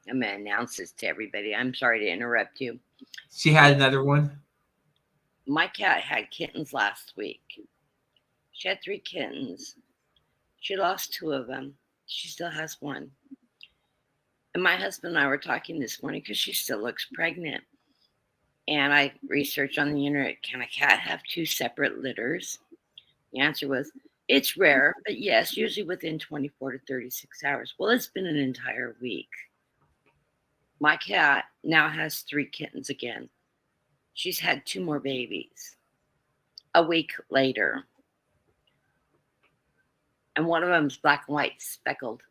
[SPEAKER 1] I'm going to announce this to everybody. I'm sorry to interrupt you.
[SPEAKER 2] She had another one.
[SPEAKER 1] My cat had kittens last week. She had 3 kittens. She lost 2 of them. She still has one. And my husband and I were talking this morning because she still looks pregnant. And I researched on the internet, can a cat have two separate litters? The answer was, it's rare, but yes, usually within 24 to 36 hours. Well, it's been an entire week. My cat now has 3 kittens again. She's had 2 more babies a week later. And one of them's black and white, speckled.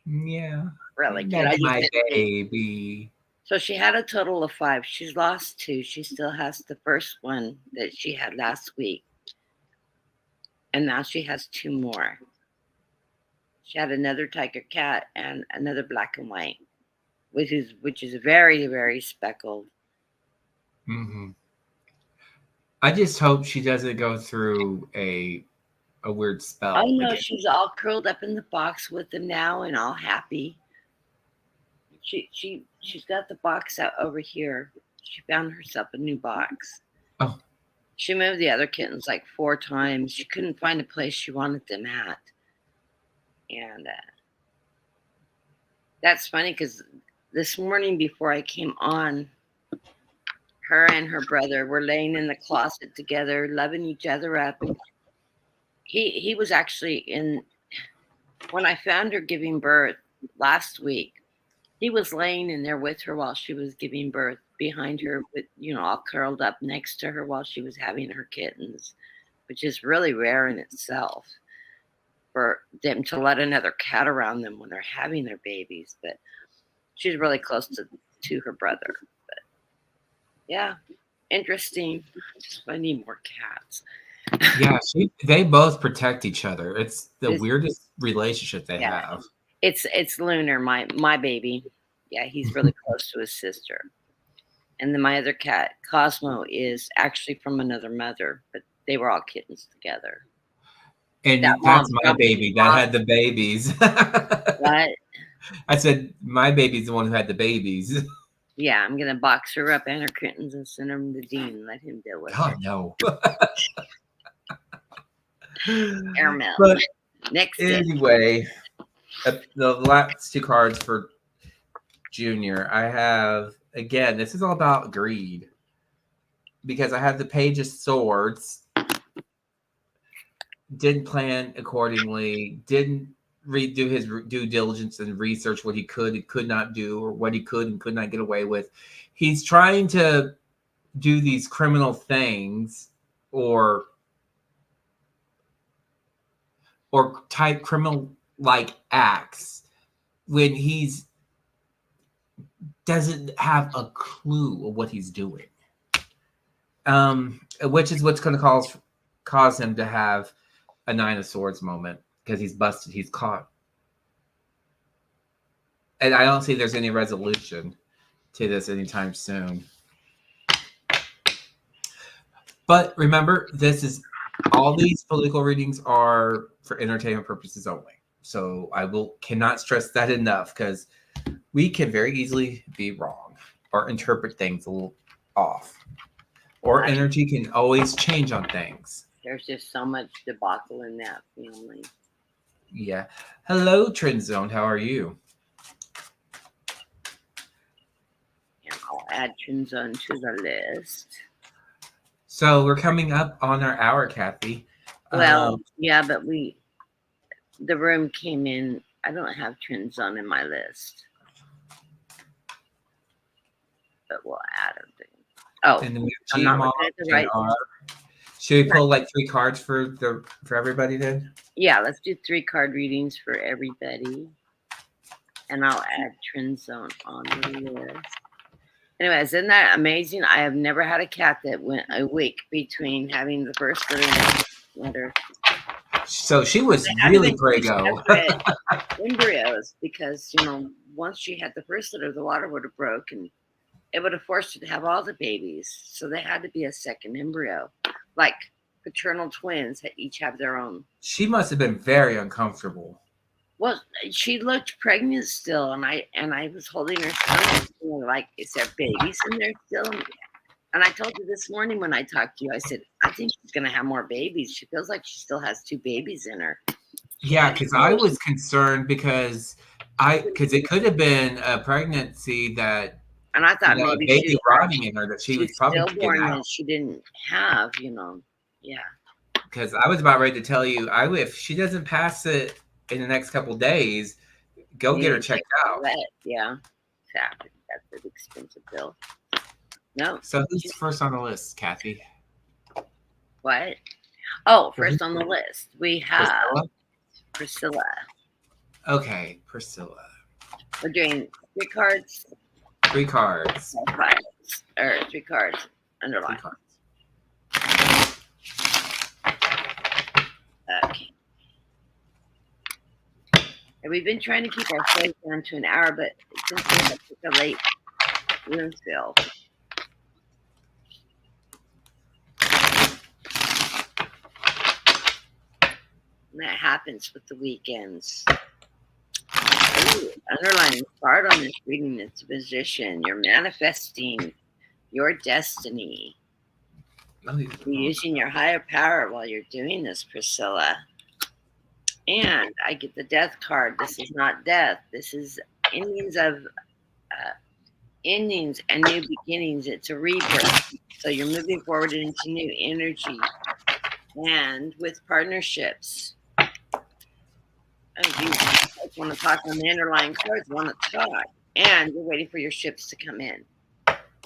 [SPEAKER 2] Yeah.
[SPEAKER 1] Really cute.
[SPEAKER 2] That's my baby.
[SPEAKER 1] So she had a total of 5. She's lost 2. She still has the first one that she had last week. And now she has 2 more. She had another tiger cat and another black and white, which is very, very speckled.
[SPEAKER 2] Mm-hmm. I just hope she doesn't go through a weird spell.
[SPEAKER 1] Oh no, she's all curled up in the box with them now and all happy. She's got the box out over here. She found herself a new box.
[SPEAKER 2] Oh.
[SPEAKER 1] She moved the other kittens like 4 times. She couldn't find a place she wanted them at. And that's funny because this morning before I came on, her and her brother were laying in the closet together, loving each other up. And he was actually in, when I found her giving birth last week, he was laying in there with her while she was giving birth, behind her with, all curled up next to her while she was having her kittens, which is really rare in itself for them to let another cat around them when they're having their babies. But she's really close to her brother. But yeah, interesting. I need more cats.
[SPEAKER 2] Yeah, they both protect each other. It's the weirdest relationship they have.
[SPEAKER 1] It's Lunar, my baby. Yeah, he's really close to his sister. And then my other cat, Cosmo, is actually from another mother, but they were all kittens together.
[SPEAKER 2] And that's my baby that had the babies.
[SPEAKER 1] What?
[SPEAKER 2] I said my baby's the one who had the babies.
[SPEAKER 1] Yeah, I'm gonna box her up and her kittens and send them to Dean and let him deal with
[SPEAKER 2] God,
[SPEAKER 1] it.
[SPEAKER 2] no.
[SPEAKER 1] Airmail.
[SPEAKER 2] But
[SPEAKER 1] next
[SPEAKER 2] anyway, the last 2 cards for Junior. I have, again, this is all about greed. Because I have the Page of Swords. Didn't plan accordingly. Didn't do his due diligence and research what he could and could not do, or what he could and could not get away with. He's trying to do these criminal things or type criminal-like acts when he's doesn't have a clue of what he's doing. Which is what's going to cause him to have a 9 of Swords moment, because he's busted, he's caught. And I don't see there's any resolution to this anytime soon. But remember, all these political readings are for entertainment purposes only. So cannot stress that enough, because we can very easily be wrong or interpret things a little off. Or energy can always change on things.
[SPEAKER 1] There's just so much debacle in that family.
[SPEAKER 2] Yeah. Hello, Trend Zone. How are you?
[SPEAKER 1] And I'll add Trend Zone to the list.
[SPEAKER 2] So we're coming up on our hour, Kathy.
[SPEAKER 1] Well, yeah, but the room came in. I don't have Trend Zone in my list. But we'll add them. Oh,
[SPEAKER 2] and then we
[SPEAKER 1] I'm
[SPEAKER 2] have
[SPEAKER 1] not
[SPEAKER 2] GMR, right. Should we pull like 3 cards for everybody then?
[SPEAKER 1] Yeah, let's do 3 card readings for everybody. And I'll add Trend Zone on the list. Anyways, isn't that amazing? I have never had a cat that went a week between having the first litter and the litter.
[SPEAKER 2] So she was really prego.
[SPEAKER 1] Embryos, because once she had the first litter, the water would have broken. It would have forced her to have all the babies. So they had to be a second embryo. Like paternal twins that each have their own.
[SPEAKER 2] She must have been very uncomfortable.
[SPEAKER 1] Well, she looked pregnant still, and I was holding her son, like, is there babies in there still? And I told you this morning when I talked to you, I said, I think she's going to have more babies. She feels like she still has 2 babies in her.
[SPEAKER 2] Yeah, because I was concerned because it could have been a pregnancy that
[SPEAKER 1] And I thought
[SPEAKER 2] a
[SPEAKER 1] maybe
[SPEAKER 2] baby rotting in her that she was
[SPEAKER 1] she's
[SPEAKER 2] probably get
[SPEAKER 1] stillborn
[SPEAKER 2] out.
[SPEAKER 1] and she didn't have, Yeah.
[SPEAKER 2] Because I was about ready to tell you, if she doesn't pass it in the next couple days, go get her checked out.
[SPEAKER 1] Yeah. Exactly. That's an expensive bill. No.
[SPEAKER 2] So who's first on the list, Kathy?
[SPEAKER 1] What? Oh, first on the list, we have Priscilla.
[SPEAKER 2] Okay, Priscilla.
[SPEAKER 1] We're doing 3 cards.
[SPEAKER 2] 3 cards.
[SPEAKER 1] 3 cards underlined.
[SPEAKER 2] 3 cards.
[SPEAKER 1] Okay. And we've been trying to keep our shows down to an hour, but since we have such a late room fill. And that happens with the weekends. Ooh, underlining card on this reading is position. You're manifesting your destiny. You're using your higher power while you're doing this, Priscilla. And I get the death card. This is not death. This is endings and new beginnings. It's a rebirth. So you're moving forward into new energy and with partnerships. Oh, you guys want to talk on the underlying cards, want to talk. And you're waiting for your ships to come in.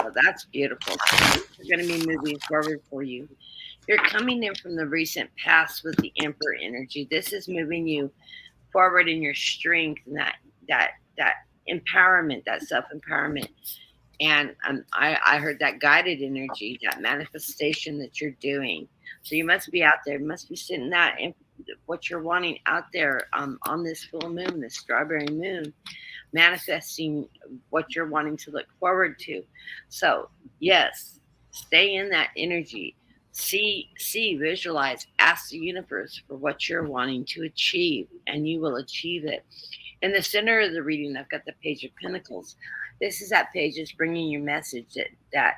[SPEAKER 1] So that's beautiful. So you're going to be moving forward for you. You're coming in from the recent past with the Emperor energy. This is moving you forward in your strength and that empowerment, that self-empowerment. And I heard that guided energy, that manifestation that you're doing. So you must be out there. You must be sitting that in what you're wanting out there on this full moon, this strawberry moon, manifesting what you're wanting to look forward to. So yes, stay in that energy. See, visualize, ask the universe for what you're wanting to achieve, and you will achieve it. In the center of the reading, I've got the Page of Pentacles. This is that page that's bringing you message that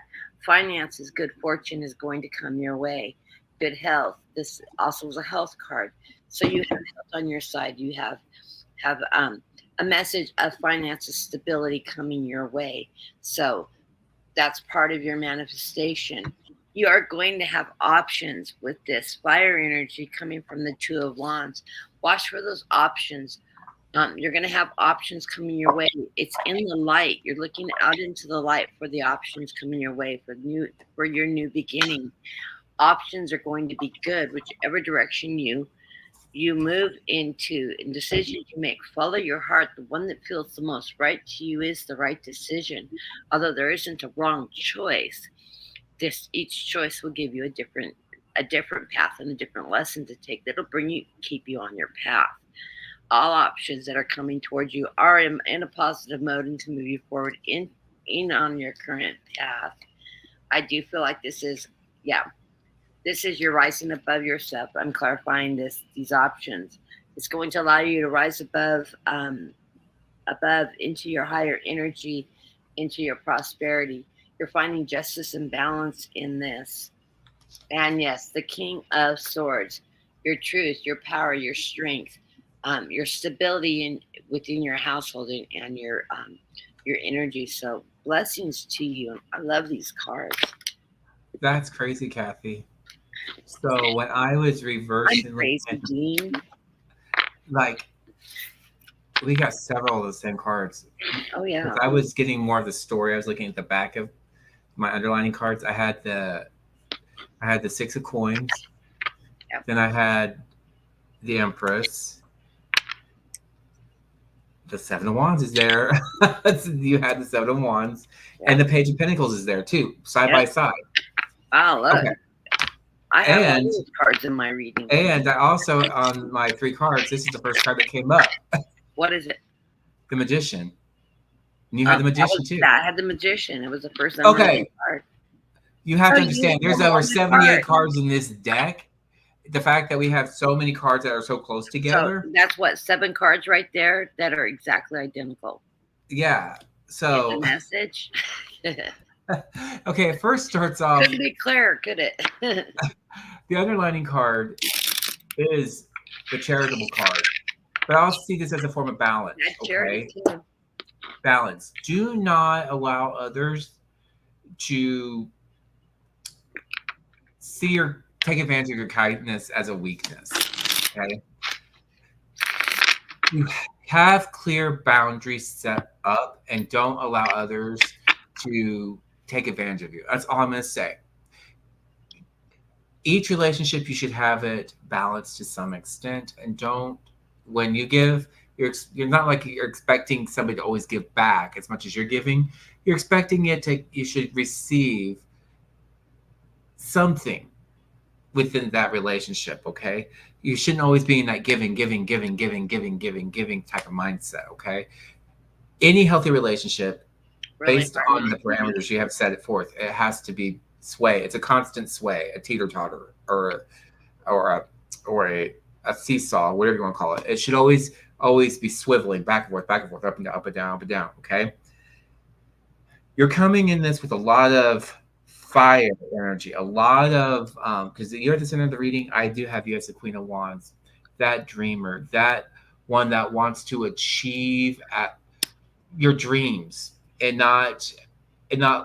[SPEAKER 1] finances, good fortune is going to come your way. Good health. This also is a health card. So you have health on your side. You have a message of finances, stability coming your way. So that's part of your manifestation. You are going to have options with this fire energy coming from the Two of Wands. Watch for those options. You're going to have options coming your way. It's in the light. You're looking out into the light for the options coming your way for your new beginning. Options are going to be good, whichever direction you move into, and decisions you make. Follow your heart. The one that feels the most right to you is the right decision. Although there isn't a wrong choice, each choice will give you a different path and a different lesson to take that'll keep you on your path. All options that are coming towards you are in a positive mode and to move you forward in on your current path. I do feel like this is you're rising above yourself. I'm clarifying these options. It's going to allow you to rise above into your higher energy, into your prosperity. You're finding justice and balance in this. And yes, the King of Swords, your truth, your power, your strength, your stability within your household and your energy. So blessings to you. I love these cards.
[SPEAKER 2] That's crazy, Kathy. So when I was reversing,
[SPEAKER 1] I'm crazy, Dean.
[SPEAKER 2] Like we got several of the same cards.
[SPEAKER 1] Oh yeah.
[SPEAKER 2] I was getting more of the story. I was looking at the back of my underlining cards. I had the 6 of Coins.
[SPEAKER 1] Yep.
[SPEAKER 2] Then I had the Empress. The 7 of Wands is there. You had the 7 of Wands. Yep. And the Page of Pentacles is there too, side by side.
[SPEAKER 1] Wow, look. Okay. I have all these cards in my reading.
[SPEAKER 2] And I also, on my 3 cards, this is the first card that came up.
[SPEAKER 1] What is it?
[SPEAKER 2] The Magician. And you had the Magician too.
[SPEAKER 1] I had the Magician. It was the first card.
[SPEAKER 2] You have to understand, there's over 78 cards in this deck. The fact that we have so many cards that are so close together.
[SPEAKER 1] So that's what, 7 cards right there that are exactly identical.
[SPEAKER 2] Yeah. So.
[SPEAKER 1] Get the message.
[SPEAKER 2] Okay, it first starts off.
[SPEAKER 1] Couldn't be clearer, could it?
[SPEAKER 2] The underlining card is the charitable card. but I'll see this as a form of balance.
[SPEAKER 1] That's charity
[SPEAKER 2] Okay,
[SPEAKER 1] too.
[SPEAKER 2] balance. Do not allow others to see or take advantage of your kindness as a weakness. Okay, you have clear boundaries set up and don't allow others to take advantage of you. That's all I'm going to say. Each relationship, you should have it balanced to some extent, and don't, when you give, you're not like you're expecting somebody to always give back as much as you're giving. You're expecting you should receive something within that relationship. Okay, you shouldn't always be in that giving type of mindset. Okay, any healthy relationship,
[SPEAKER 1] Really
[SPEAKER 2] based
[SPEAKER 1] hard.
[SPEAKER 2] on the parameters you have set it forth, it has to be sway. It's a constant sway, a teeter totter, or a seesaw, whatever you want to call it. It should always be swiveling back and forth, up and down, up and down, up and down. Okay, you're coming in this with a lot of fire energy, a lot of because you're at the center of the reading. I do have you as the Queen of Wands, that dreamer, that one that wants to achieve at your dreams and not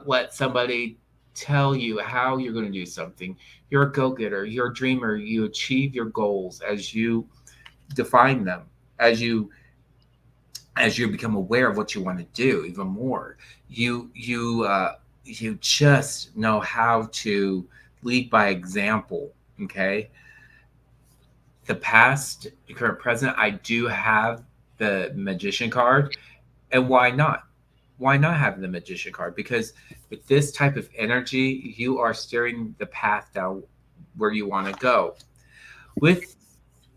[SPEAKER 2] let somebody tell you how you're going to do something. You're a go-getter, you're a dreamer. You achieve your goals as you define them, as you become aware of what you want to do even more. You just know how to lead by example. Okay, the past, the current, present. I do have the Magician card, and why not? Why not have the Magician card? Because with this type of energy, you are steering the path down where you want to go. With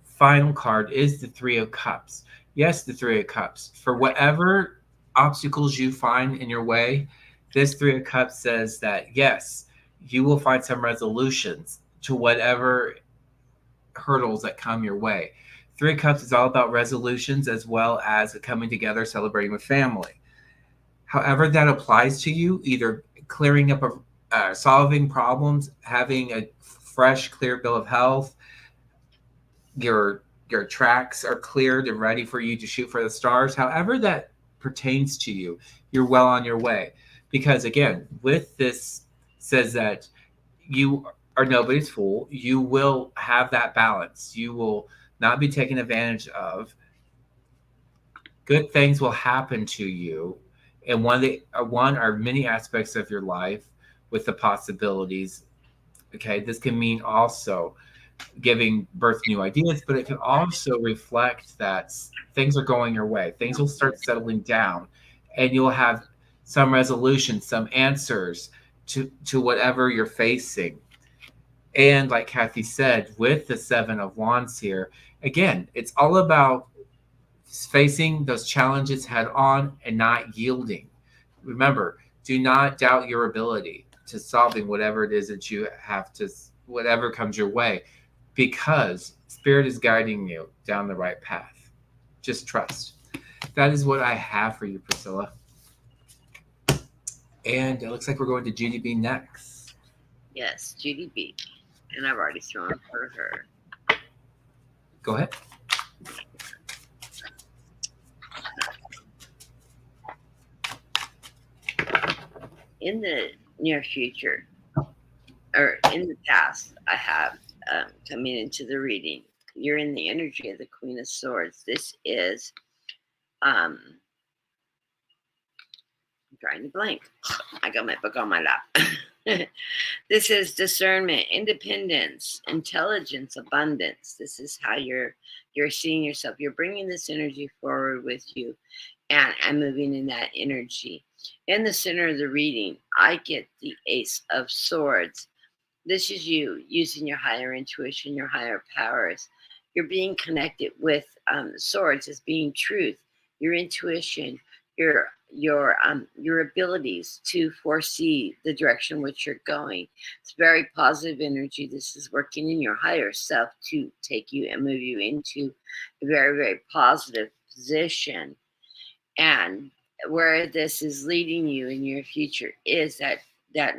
[SPEAKER 2] final card is the Three of Cups. Yes, the Three of Cups. For whatever obstacles you find in your way, this Three of Cups says that yes, you will find some resolutions to whatever hurdles that come your way. Three of Cups is all about resolutions as well as coming together, celebrating with family. However that applies to you, either clearing up solving problems, having a fresh, clear bill of health, your tracks are cleared and ready for you to shoot for the stars. However that pertains to you, you're well on your way. Because again, with this says that you are nobody's fool. You will have that balance. You will not be taken advantage of. Good things will happen to you, and one or many aspects of your life with the possibilities. Okay, this can mean also giving birth to new ideas, but it can also reflect that things are going your way. Things will start settling down, and you'll have some resolution, some answers to whatever you're facing. And like Kathy said, with the Seven of Wands here, again, it's all about facing those challenges head on and not yielding. Remember, do not doubt your ability to solving whatever it is that you have to, whatever comes your way, because Spirit is guiding you down the right path. Just trust. That is what I have for you, Priscilla. And it looks like we're going to GDB next.
[SPEAKER 1] Yes, GDB. And I've already thrown for her.
[SPEAKER 2] Go ahead.
[SPEAKER 1] In the near future, or in the past, I have coming into the reading, you're in the energy of the Queen of Swords. This is, I'm trying to blank. I got my book on my lap. This is discernment, independence, intelligence, abundance. This is how you're seeing yourself. You're bringing this energy forward with you, and moving in that energy. In the center of the reading, I get the Ace of Swords. This is you using your higher intuition, your higher powers. You're being connected with swords as being truth, your intuition, your abilities to foresee the direction which you're going. It's very positive energy. This is working in your higher self to take you and move you into a very, very positive position. And where this is leading you in your future is that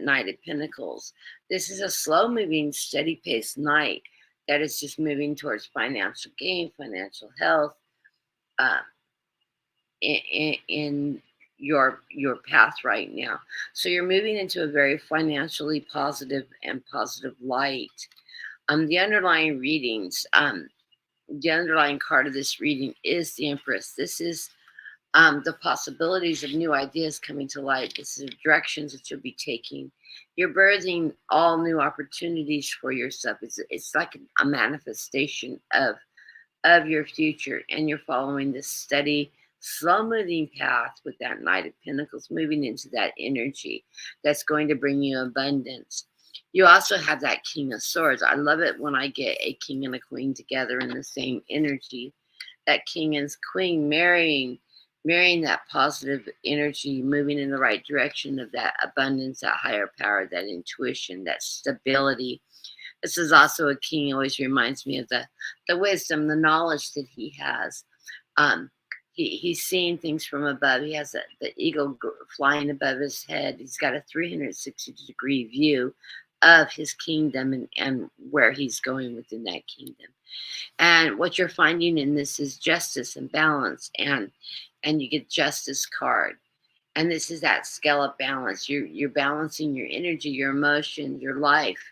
[SPEAKER 1] Knight of Pentacles. This is a slow moving, steady paced knight that is just moving towards financial gain, financial health, uh, in your path right now. So you're moving into a very financially positive and positive light. The underlying readings, the underlying card of this reading is the Empress. This is the possibilities of new ideas coming to light. This is the directions that you'll be taking. You're birthing all new opportunities for yourself. It's like a manifestation of your future, and you're following this steady, slow moving path with that Knight of Pentacles, moving into that energy that's going to bring you abundance. You also have that King of Swords. I love it when I get a king and a queen together in the same energy. That king and queen marrying that positive energy, moving in the right direction of that abundance, that higher power, that intuition, that stability. This is also a king. Always reminds me of the wisdom, the knowledge that he has. Um, he's seeing things from above. He has the eagle flying above his head. He's got a 360-degree view of his kingdom and where he's going within that kingdom. And what you're finding in this is justice and balance, and you get justice card. And this is that scale of balance. You're balancing your energy, your emotion, your life.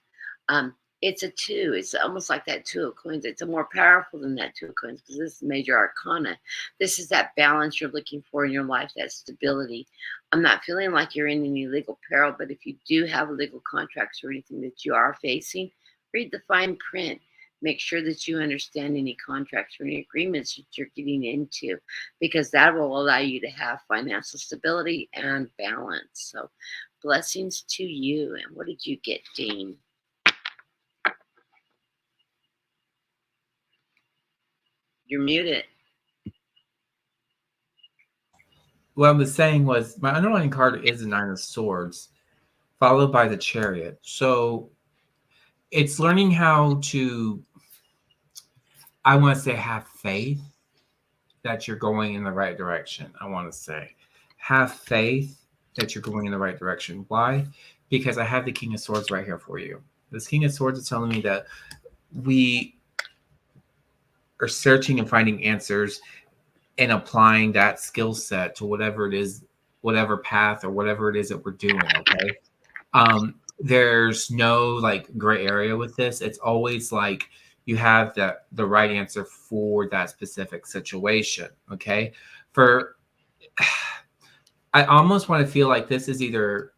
[SPEAKER 1] Um, it's a two. It's almost like that two of coins. It's a more powerful than that two of coins because this is major arcana. This is that balance you're looking for in your life, that stability. I'm not feeling like you're in any legal peril, but if you do have legal contracts or anything that you are facing, read the fine print. Make sure that you understand any contracts or any agreements that you're getting into, because that will allow you to have financial stability and balance. So blessings to you. And what did you get, Dean? You're muted.
[SPEAKER 2] What I was saying was my underlying card is the Nine of Swords, followed by the Chariot. So it's learning how to, I want to say, have faith that you're going in the right direction. I want to say, have faith that you're going in the right direction. Why? Because I have the King of Swords right here for you. This King of Swords is telling me that we are searching and finding answers and applying that skill set to whatever it is, whatever path or whatever it is that we're doing. Okay. There's no like gray area with this. It's always like you have the right answer for that specific situation. Okay. For I almost want to feel like this is either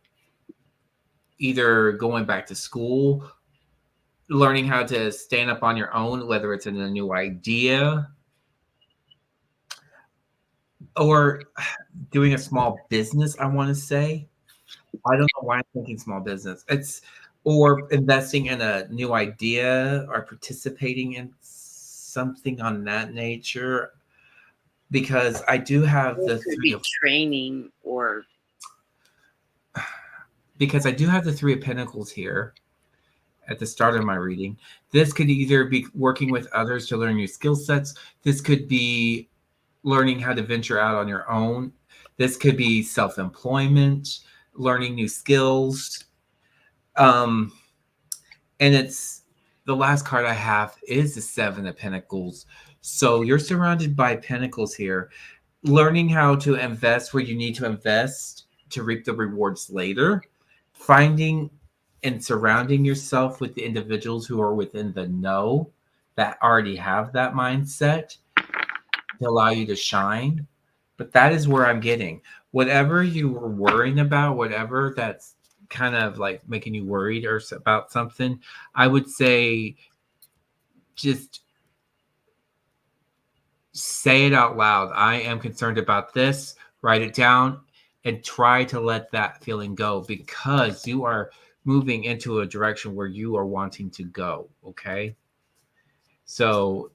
[SPEAKER 2] going back to school, learning how to stand up on your own, whether it's in a new idea or doing a small business, I want to say. I don't know why I'm thinking small business. It's or investing in a new idea or participating in something on that nature. Because I do have
[SPEAKER 1] It
[SPEAKER 2] the
[SPEAKER 1] could
[SPEAKER 2] three
[SPEAKER 1] be
[SPEAKER 2] of
[SPEAKER 1] training or
[SPEAKER 2] because I do have the Three of Pentacles here at the start of my reading. This could either be working with others to learn new skill sets. This could be learning how to venture out on your own. This could be self-employment, learning new skills. Um, and it's the last card I have is the Seven of Pentacles. So you're surrounded by pentacles here, learning how to invest where you need to invest to reap the rewards later, finding and surrounding yourself with the individuals who are within the know that already have that mindset to allow you to shine. But that is where I'm getting whatever you were worrying about, whatever that's kind of like making you worried or about something. I would say just say it out loud. I am concerned about this. Write it down and try to let that feeling go because you are moving into a direction where you are wanting to go. Okay. So,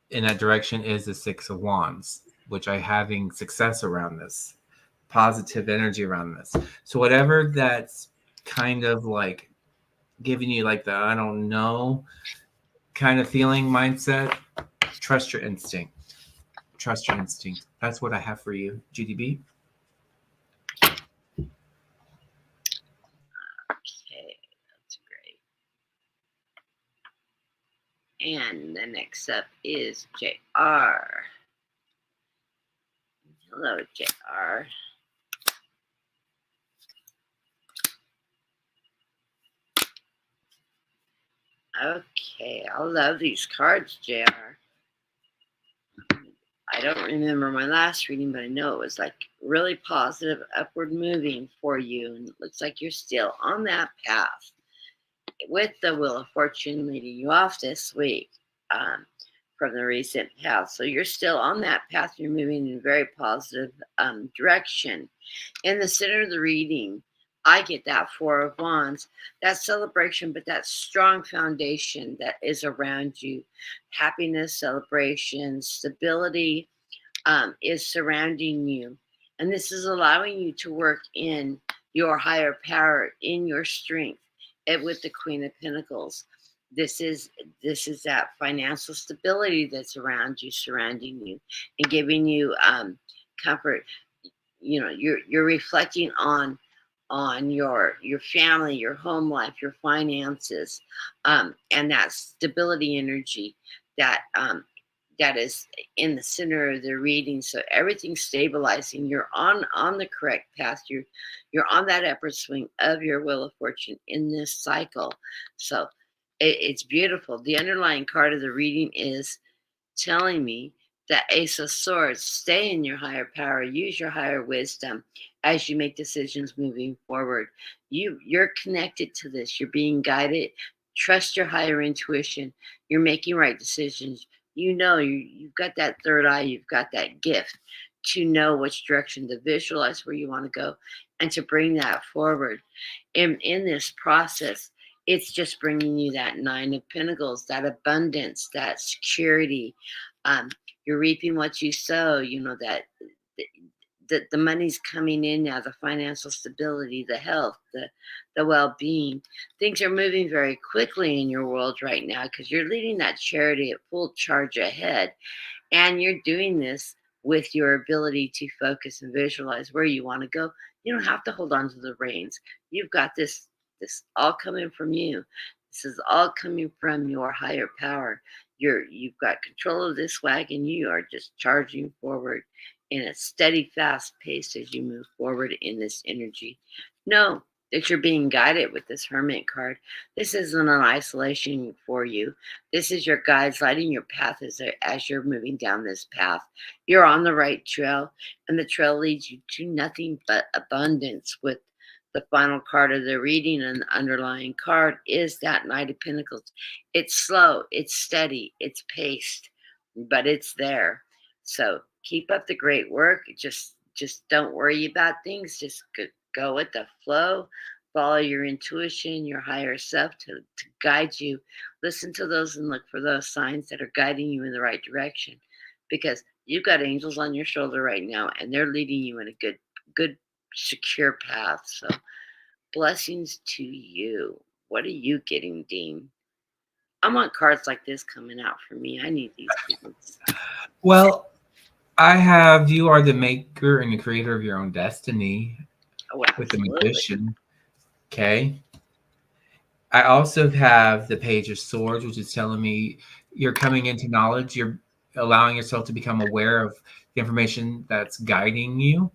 [SPEAKER 2] in that direction is the Six of Wands, which I having success around this, positive energy around this. So, whatever that's kind of like giving you like the I don't know kind of feeling mindset, trust your instinct. Trust your instinct. That's what I have for you, GDB.
[SPEAKER 1] okay, that's great. And the next up is JR. Hello, JR. Okay, I love these cards, JR. I don't remember my last reading, but I know it was like really positive, upward moving for you. And it looks like you're still on that path with the Wheel of Fortune leading you off this week from the recent path. So you're still on that path. You're moving in a very positive direction. In the center of the reading, I get that Four of Wands, that celebration, but that strong foundation that is around you. Happiness, celebration, stability is surrounding you. And this is allowing you to work in your higher power, in your strength, and with the Queen of Pentacles. This is that financial stability that's around you, surrounding you, and giving you comfort. You know, you're reflecting on your family, your home life, your finances, and that stability energy that that is in the center of the reading. So everything's stabilizing. You're on the correct path. You're on that upward swing of your Wheel of Fortune in this cycle. So it's beautiful. The underlying card of the reading is telling me that Ace of Swords, stay in your higher power, use your higher wisdom as you make decisions moving forward. You're connected to this. You're being guided. Trust your higher intuition. You're making right decisions. You know, you've got that third eye. You've got that gift to know which direction to visualize where you want to go and to bring that forward. In this process, it's just bringing you that Nine of Pentacles, that abundance, that security. You're reaping what you sow. You know that the money's coming in now, the financial stability, the health, the well-being. Things are moving very quickly in your world right now because you're leading that charity at full charge ahead, and you're doing this with your ability to focus and visualize where you want to go. You don't have to hold on to the reins. You've got this all coming from you. This is all coming from your higher power. You've got control of this wagon. You are just charging forward in a steady, fast pace as you move forward in this energy. Know that you're being guided with this Hermit card. This isn't an isolation for you. This is your guides lighting your path as you're moving down this path. You're on the right trail, and the trail leads you to nothing but abundance. With the final card of the reading and the underlying card is that Knight of Pentacles. It's slow, it's steady, it's paced, but it's there. So keep up the great work. Just don't worry about things. Just go with the flow. Follow your intuition, your higher self to guide you. Listen to those and look for those signs that are guiding you in the right direction, because you've got angels on your shoulder right now, and they're leading you in a good, secure path. So blessings to you. What are you getting, Dean? I want cards like this coming out for me. I need these people.
[SPEAKER 2] Well, I have you are the maker and the creator of your own destiny with the Magician. Okay. I also have the Page of Swords, which is telling me you're coming into knowledge. You're allowing yourself to become aware of the information that's guiding you.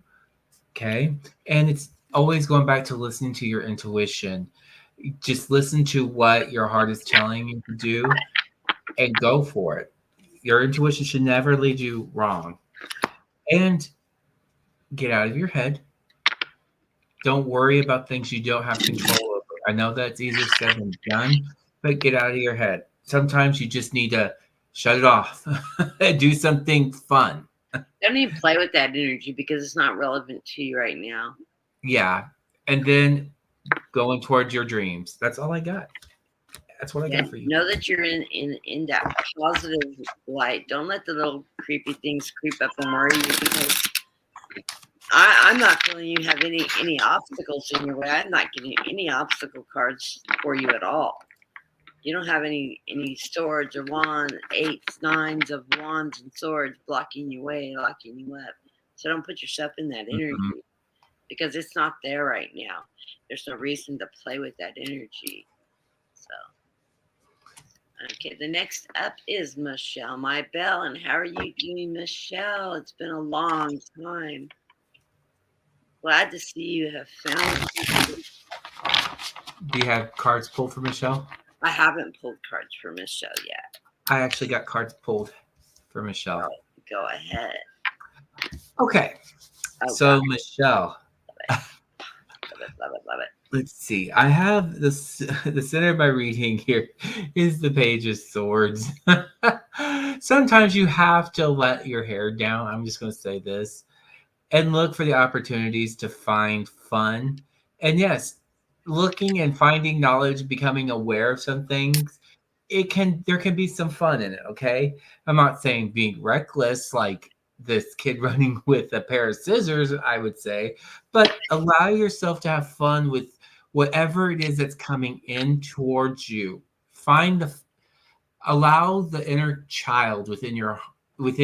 [SPEAKER 2] Okay. And it's always going back to listening to your intuition. Just listen to what your heart is telling you to do and go for it. Your intuition should never lead you wrong. And get out of your head. Don't worry about things you don't have control over. I know that's easier said than done, but get out of your head. Sometimes you just need to shut it off and do something fun.
[SPEAKER 1] Don't even play with that energy because it's not relevant to you right now.
[SPEAKER 2] Yeah. And then going towards your dreams. That's all I got. That's what I got for you.
[SPEAKER 1] Know that you're in that positive light. Don't let the little creepy things creep up and worry you, because I'm not feeling you have any obstacles in your way. I'm not getting any obstacle cards for you at all. You don't have any swords or wands, eights, nines of wands and swords blocking your way, locking you up. So don't put yourself in that energy because it's not there right now. There's no reason to play with that energy. So Okay, the next up is Michelle, my bell. And how are you doing, Michelle? It's been a long time. Glad to see you have found.
[SPEAKER 2] Do you have cards pulled for Michelle?
[SPEAKER 1] I haven't pulled cards for Michelle yet.
[SPEAKER 2] I actually got cards pulled for Michelle.
[SPEAKER 1] Go ahead.
[SPEAKER 2] Okay.
[SPEAKER 1] Oh,
[SPEAKER 2] So,
[SPEAKER 1] God.
[SPEAKER 2] Michelle,
[SPEAKER 1] Love it, love it, love it.
[SPEAKER 2] let's see. I have this. The center of my reading here is the Page of Swords. Sometimes you have to let your hair down. I'm just going to say this and look for the opportunities to find fun. And yes, looking and finding knowledge, becoming aware of some things, there can be some fun in it, okay? I'm not saying being reckless like this kid running with a pair of scissors, I would say, but allow yourself to have fun with whatever it is that's coming in towards you. Find the allow the inner child within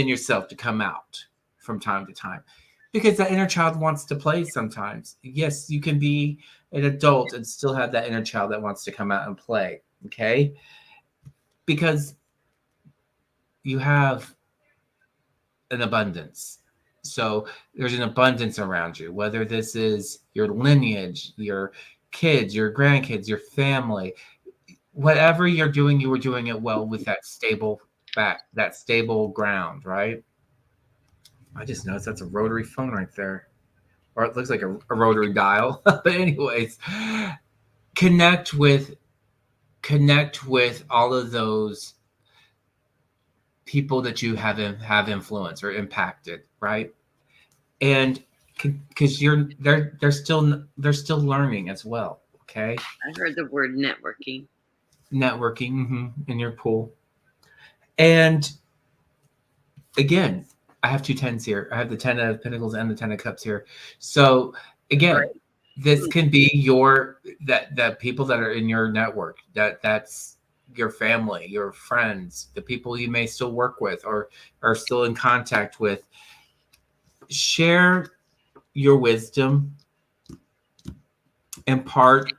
[SPEAKER 2] yourself to come out from time to time, because that inner child wants to play sometimes. Yes, you can be an adult and still have that inner child that wants to come out and play, okay? Because you have an abundance. So there's an abundance around you, whether this is your lineage, your kids, your grandkids, your family, whatever you're doing, you were doing it well with that stable ground, right? I just noticed that's a rotary phone right there. Or it looks like a rotary dial. But anyways, connect with connect with all of those people that you have influenced or impacted, right? And because they're still learning as well, okay?
[SPEAKER 1] I heard the word networking.
[SPEAKER 2] Networking in your pool. And again, I have two tens here. I have the 10 of Pentacles and the 10 of Cups here. So again,
[SPEAKER 1] Great.
[SPEAKER 2] this can be that people that are in your network, that's your family, your friends, the people you may still work with or are still in contact with. Share your wisdom, impart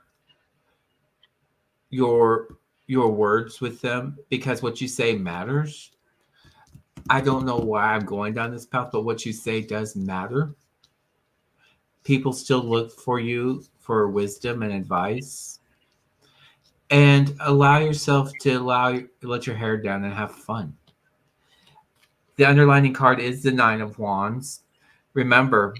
[SPEAKER 2] your words with them, because what you say matters. I don't know why I'm going down this path, but what you say does matter. People still look for you for wisdom and advice. And allow yourself to let your hair down and have fun. The underlining card is the 9 of Wands. Remember,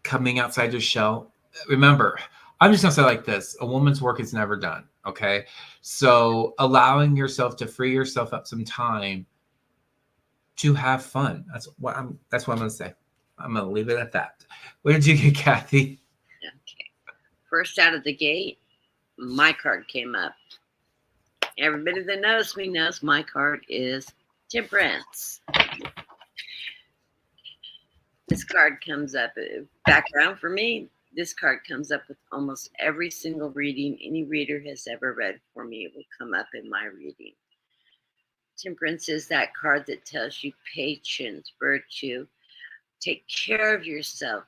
[SPEAKER 2] coming outside your shell. Remember, I'm just gonna say like this: a woman's work is never done. Okay, so allowing yourself to free yourself up some time to have fun. That's what I'm gonna say. I'm gonna leave it at that. What did you get, Kathy?
[SPEAKER 1] Okay. First out of the gate, my card came up. Everybody that knows me knows my card is Temperance. This card comes up, background for me, this card comes up with almost every single reading any reader has ever read for me. It will come up in my reading. Temperance is that card that tells you patience, virtue, take care of yourself.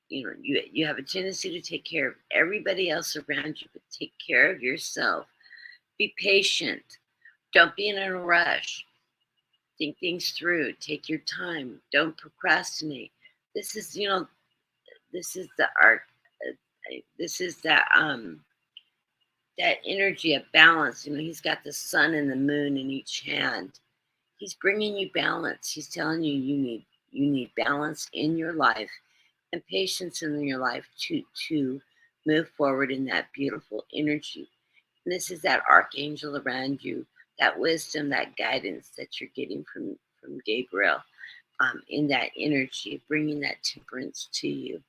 [SPEAKER 1] You know, you have a tendency to take care of everybody else around you, but take care of yourself. Be patient. Don't be in a rush. Think things through. Take your time. Don't procrastinate. This is, this is the art. This is that energy of balance. He's got the sun and the moon in each hand. He's bringing you balance. He's telling you you need balance in your life and patience in your life to move forward in that beautiful energy. And this is that archangel around you, that wisdom, that guidance that you're getting from Gabriel, in that energy, bringing that temperance to you,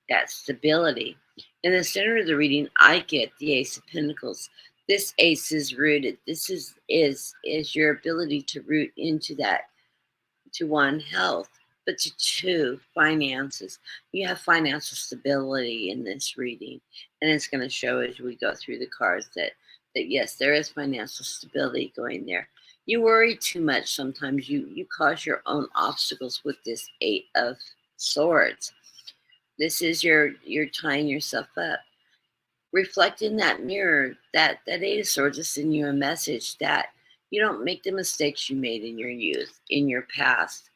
[SPEAKER 1] that stability. In the center of the reading, I get the Ace of Pentacles. This ace is rooted. This is your ability to root into that, to one, health, but to two, finances. You have financial stability in this reading, and it's going to show as we go through the cards that yes, there is financial stability going there. You worry too much sometimes. You cause your own obstacles with this 8 of Swords. This is you're tying yourself up. reflect in that mirror that Eight of Swords is sending you a message that you don't make the mistakes you made in your youth, in your past.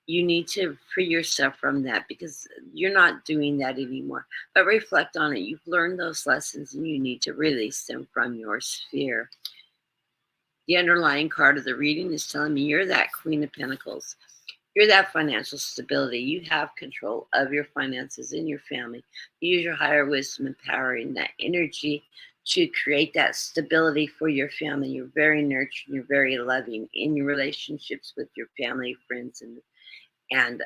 [SPEAKER 1] You need to free yourself from that because you're not doing that anymore. But reflect on it. You've learned those lessons and you need to release them from your sphere. The underlying card of the reading is telling me you're that Queen of Pentacles. You're that financial stability. You have control of your finances in your family. You use your higher wisdom and power in that energy to create that stability for your family. You're very nurturing. You're very loving in your relationships with your family, friends, and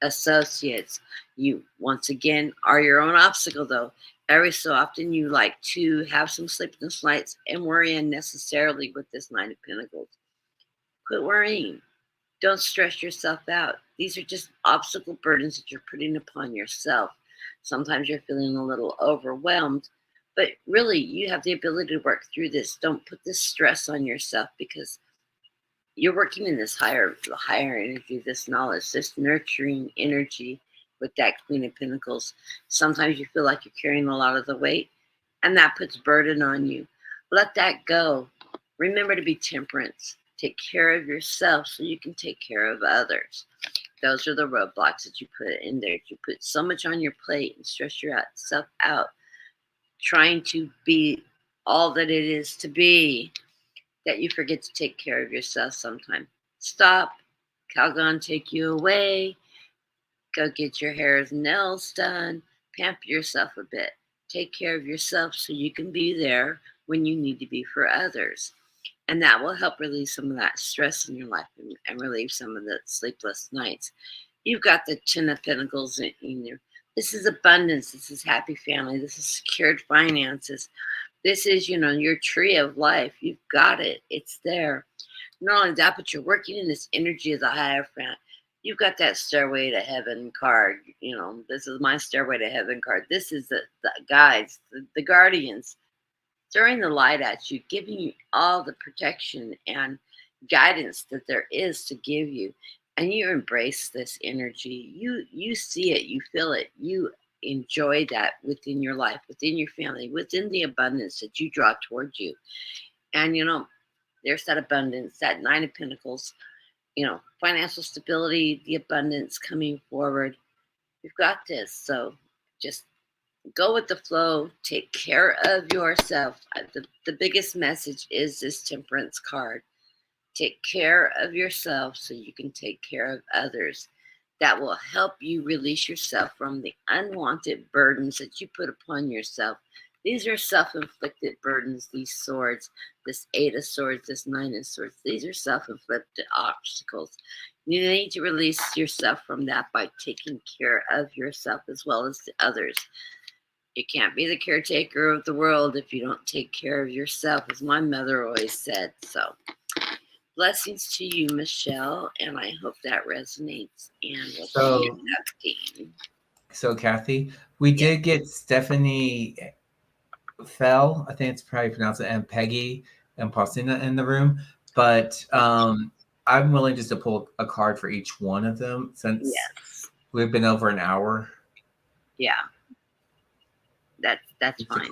[SPEAKER 1] associates. You once again are your own obstacle, though. Every so often, you like to have some sleepless nights and worry unnecessarily with this Nine of Pentacles. Quit worrying. Don't stress yourself out. These are just obstacle burdens that you're putting upon yourself. Sometimes you're feeling a little overwhelmed, but really you have the ability to work through this. Don't put this stress on yourself because you're working in this higher energy, this knowledge, this nurturing energy with that Queen of Pentacles. Sometimes you feel like you're carrying a lot of the weight, and that puts burden on you. Let that go. Remember to be temperance. Take care of yourself so you can take care of others. Those are the roadblocks that you put in there. You put so much on your plate and stress yourself out trying to be all that it is to be that you forget to take care of yourself sometime. Stop. Calgon take you away. Go get your hair and nails done. Pamper yourself a bit. Take care of yourself so you can be there when you need to be for others. And that will help release some of that stress in your life and relieve some of the sleepless nights. You've got the Ten of Pentacles in there. This is abundance. This is happy family. This is secured finances. This is, your tree of life. You've got it. It's there. Not only that, but you're working in this energy of the Hierophant. You've got that Stairway to Heaven card. This is my Stairway to Heaven card. This is the guides, the guardians, throwing the light at you, giving you all the protection and guidance that there is to give you. And you embrace this energy. You see it, you feel it, you enjoy that within your life, within your family, within the abundance that you draw towards you. And there's that abundance, that Nine of Pentacles, financial stability, the abundance coming forward. You've got this. So just go with the flow. Take care of yourself. The biggest message is this Temperance card. Take care of yourself so you can take care of others. That will help you release yourself from the unwanted burdens that you put upon yourself. These are self-inflicted burdens, these swords, this Eight of Swords, this Nine of Swords. These are self-inflicted obstacles. You need to release yourself from that by taking care of yourself as well as the others. You can't be the caretaker of the world if you don't take care of yourself, as my mother always said. So, blessings to you, Michelle, and I hope that resonates. And we'll see you next time.
[SPEAKER 2] So, Kathy, we did get Stephanie Fell, I think it's probably pronounced it, and Peggy and Paulina in the room. But I'm willing just to pull a card for each one of them since we've been over an hour.
[SPEAKER 1] Yeah. That's fine.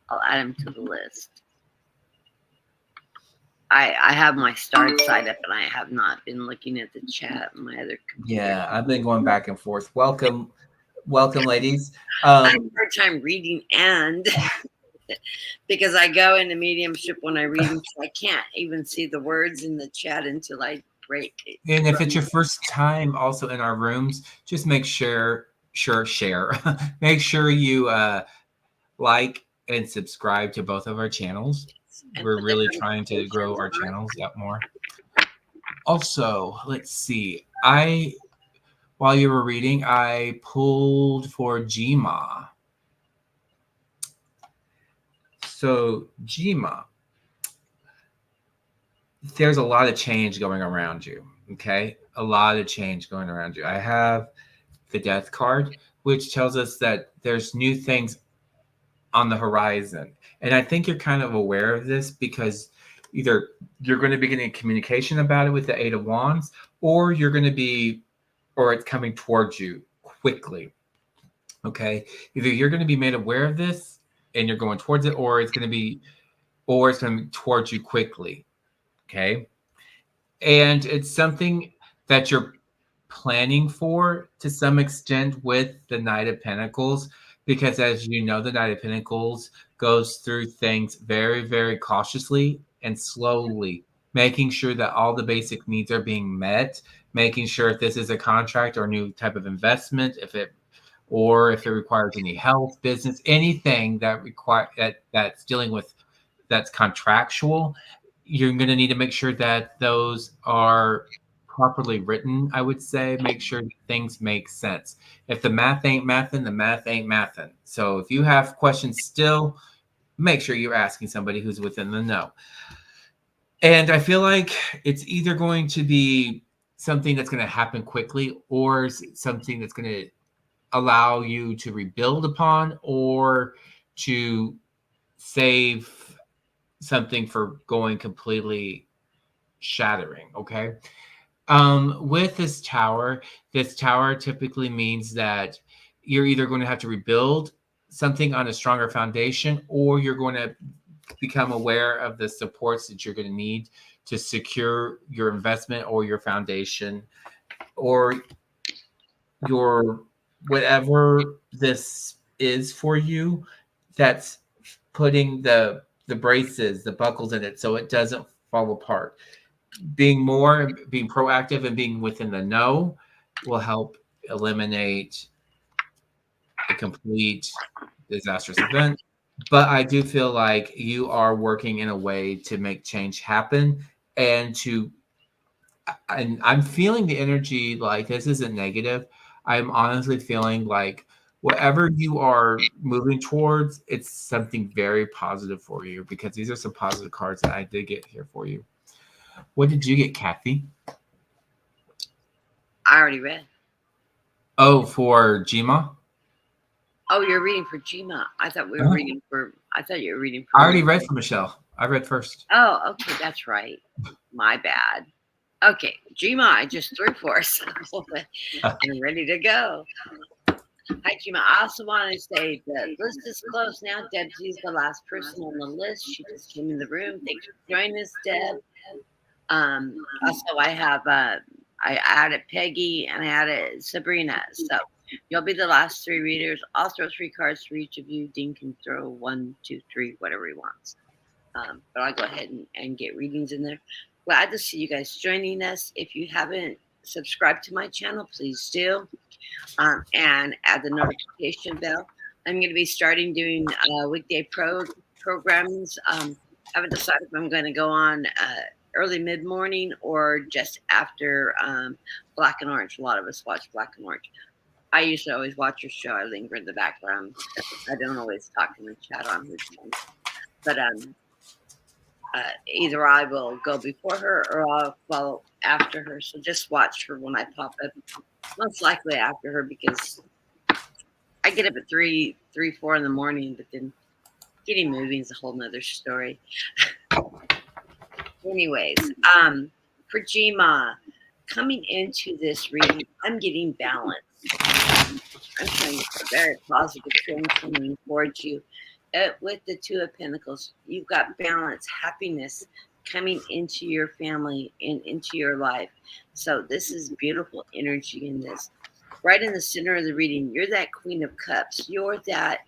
[SPEAKER 1] I'll add them to the list. I have my start side up, and I have not been looking at the chat on my other computer.
[SPEAKER 2] Yeah, I've been going back and forth. Welcome, ladies.
[SPEAKER 1] I have a hard time reading, and because I go into mediumship when I read, so I can't even see the words in the chat until I break it.
[SPEAKER 2] And if it's your first time also in our rooms, just make share. Make sure you like and subscribe to both of our channels. We're really trying to grow our channels up more. Also, let's see. While you were reading, I pulled for Jima. So, Jima, there's a lot of change going around you, okay? A lot of change going around you. I have the Death card, which tells us that there's new things on the horizon. And I think you're kind of aware of this because either you're going to be getting communication about it with the Eight of Wands, or it's coming towards you quickly. Okay. Either you're going to be made aware of this and you're going towards it, or it's going to be towards you quickly. Okay. And it's something that you're planning for to some extent with the Knight of Pentacles, because as you know, the Knight of Pentacles goes through things very, very cautiously and slowly, making sure that all the basic needs are being met, making sure if this is a contract or new type of investment, if it requires any health, business, anything that's dealing with that's contractual, you're going to need to make sure that those are properly written. I would say make sure things make sense. If the math ain't mathin', the math ain't mathin'. So if you have questions still, make sure you're asking somebody who's within the know. And I feel like it's either going to be something that's going to happen quickly, or something that's going to allow you to rebuild upon, or to save something for going completely shattering. Okay. With this tower typically means that you're either going to have to rebuild something on a stronger foundation, or you're going to become aware of the supports that you're going to need to secure your investment or your foundation or your whatever this is for you, that's putting the braces, the buckles in it so it doesn't fall apart. Being proactive and being within the know will help eliminate a complete disastrous event. But I do feel like you are working in a way to make change happen, and I'm feeling the energy like this isn't negative. I'm honestly feeling like whatever you are moving towards, it's something very positive for you, because these are some positive cards that I did get here for you. What did you get, Kathy?
[SPEAKER 1] I already read.
[SPEAKER 2] Oh, for Jima?
[SPEAKER 1] Oh, you're reading for Jima. I thought we were reading for. I thought you were reading for.
[SPEAKER 2] I already read for Michelle. I read first.
[SPEAKER 1] Oh, okay, that's right. My bad. Okay, Jima, I just threw for us. I'm ready to go. Hi, Jima. I also want to say the list is closed now. Debsy's the last person on the list. She just came in the room. Thanks for joining us, Deb. Also, I have I added Peggy and I added Sabrina. So you'll be the last three readers. I'll throw three cards for each of you. Dean can throw 1, 2, 3, whatever he wants. But I'll go ahead and get readings in there. Glad to see you guys joining us. If you haven't subscribed to my channel, please do. And add the notification bell. I'm going to be starting doing weekday programs. Haven't decided if I'm going to go on early mid-morning or just after Black and Orange. A lot of us watch Black and Orange. I usually always watch your show. I linger in the background. I don't always talk in the chat on her channel. But either I will go before her or I'll follow after her. So just watch for when I pop up. Most likely after her, because I get up at 3, 4 in the morning, but then getting moving is a whole nother story. Anyways, for Jima, coming into this reading, I'm getting balance. I'm showing a very positive thing coming towards you. With the Two of Pentacles, you've got balance, happiness coming into your family and into your life. So this is beautiful energy in this. Right in the center of the reading, you're that Queen of Cups. You're that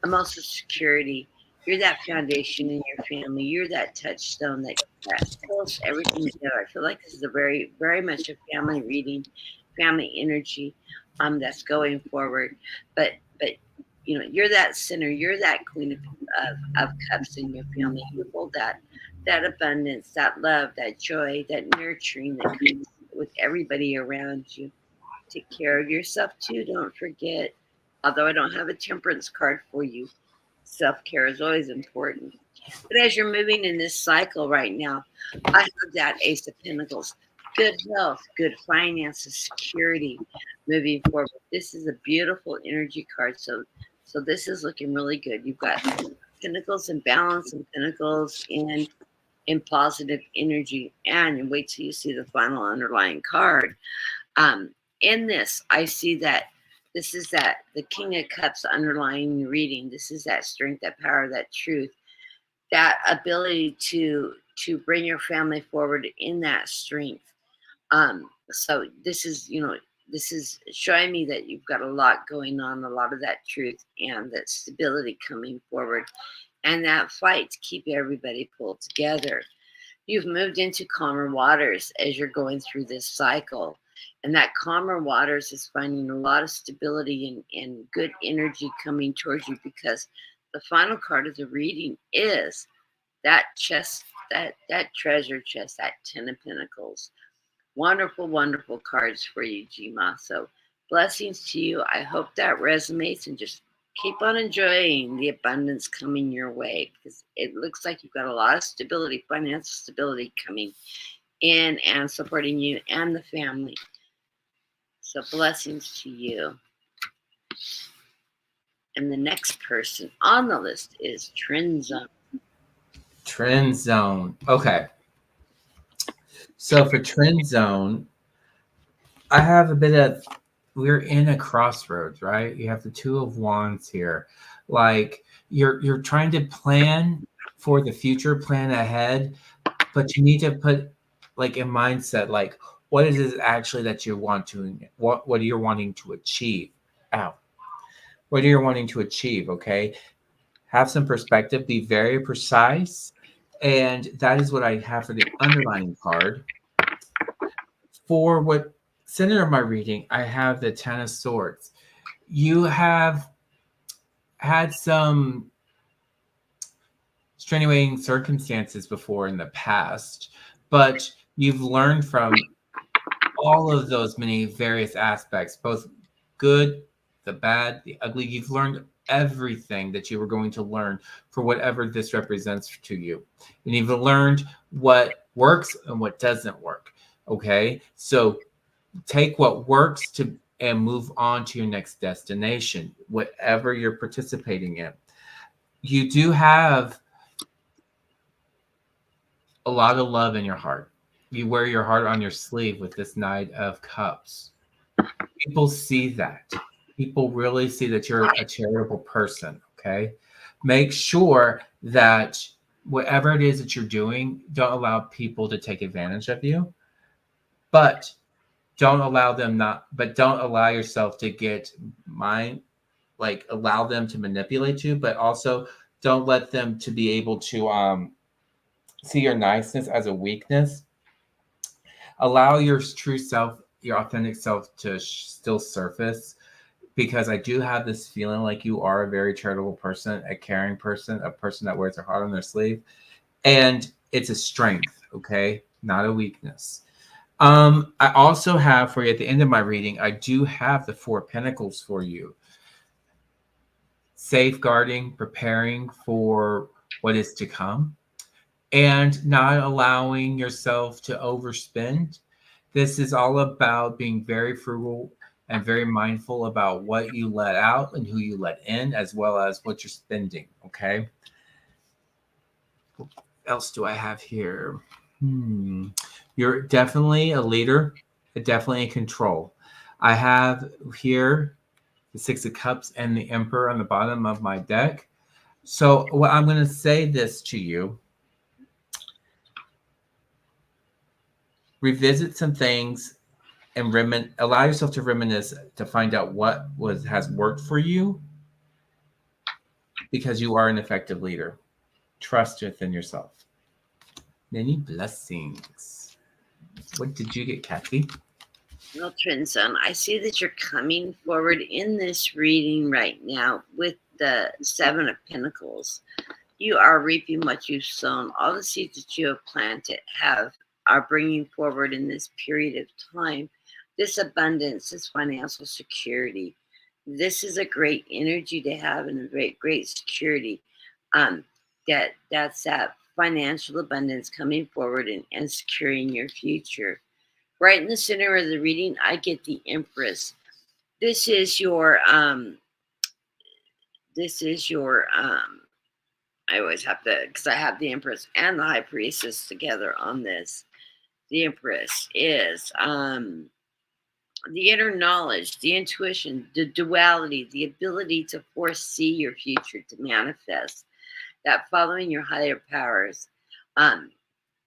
[SPEAKER 1] emotional security. You're that foundation in your family. You're that touchstone that pulls everything together. I feel like this is a very, very much a family reading, family energy that's going forward. But you know, you're that center. You're that Queen of Cups in your family. You hold that abundance, that love, that joy, that nurturing that comes with everybody around you. Take care of yourself too. Don't forget, although I don't have a temperance card for you, self-care is always important. But as you're moving in this cycle right now, I have that Ace of Pentacles. Good health, good finances, security moving forward. This is a beautiful energy card. So this is looking really good. You've got Pentacles in balance and Pentacles in positive energy. And wait till you see the final underlying card. In this, I see that This is that the King of Cups underlying reading. This is that strength, that power, that truth, that ability to bring your family forward in that strength. So this is, this is showing me that you've got a lot going on, a lot of that truth and that stability coming forward, and that fight to keep everybody pulled together. You've moved into calmer waters as you're going through this cycle. And that calmer waters is finding a lot of stability and good energy coming towards you, because the final card of the reading is that chest, that treasure chest, that 10 of Pentacles. Wonderful, wonderful cards for you, Jima. So blessings to you. I hope that resonates, and just keep on enjoying the abundance coming your way, because it looks like you've got a lot of stability, financial stability coming in and supporting you and the family. So blessings to you. And the next person on the list is Trend Zone.
[SPEAKER 2] Trend Zone. Okay. So for Trend Zone, I have a bit of, we're in a crossroads, right? You have the Two of Wands here. Like you're trying to plan for the future, plan ahead, but you need to put like a mindset, like what is it actually that you want to, what are you wanting to achieve? Ow. What are you wanting to achieve? Okay. Have some perspective, be very precise. And that is what I have for the underlining card. For what center of my reading, I have the Ten of Swords. You have had some extenuating circumstances before in the past, but you've learned from all of those many various aspects, both good, the bad, the ugly. You've learned everything that you were going to learn for whatever this represents to you. And you've learned what works and what doesn't work. Okay. So take what works to and move on to your next destination, whatever you're participating in. You do have a lot of love in your heart. You wear your heart on your sleeve with this Knight of Cups. People see that. People really see that you're a charitable person, okay? Make sure that whatever it is that you're doing, don't allow people to take advantage of you. But don't allow yourself to get allow them to manipulate you, but also don't let them to be able to see your niceness as a weakness. Allow your true self, your authentic self to still surface, because I do have this feeling like you are a very charitable person, a caring person, a person that wears their heart on their sleeve. And it's a strength, okay? Not a weakness. I also have for you at the end of my reading, I do have the Four of Pentacles for you. Safeguarding, preparing for what is to come, and not allowing yourself to overspend. This is all about being very frugal and very mindful about what you let out and who you let in, as well as what you're spending. Okay. What else do I have here? You're definitely a leader, definitely in control. I have here the Six of Cups and the Emperor on the bottom of my deck. So what I'm going to say this to you. Revisit some things and allow yourself to reminisce to find out what has worked for you, because you are an effective leader. Trust within yourself. Many blessings. What did you get, Kathy?
[SPEAKER 1] Well, Trend Zone, I see that you're coming forward in this reading right now with the Seven of Pentacles. You are reaping what you've sown. All the seeds that you have planted are bringing forward in this period of time this abundance, this financial security. This is a great energy to have, and a great security. That's that financial abundance coming forward and securing your future. Right in the center of the reading, I get the Empress. This is your I always have to, because I have the Empress and the High Priestess together on this. The Empress is the inner knowledge, the intuition, the duality, the ability to foresee your future, to manifest that, following your higher powers, um,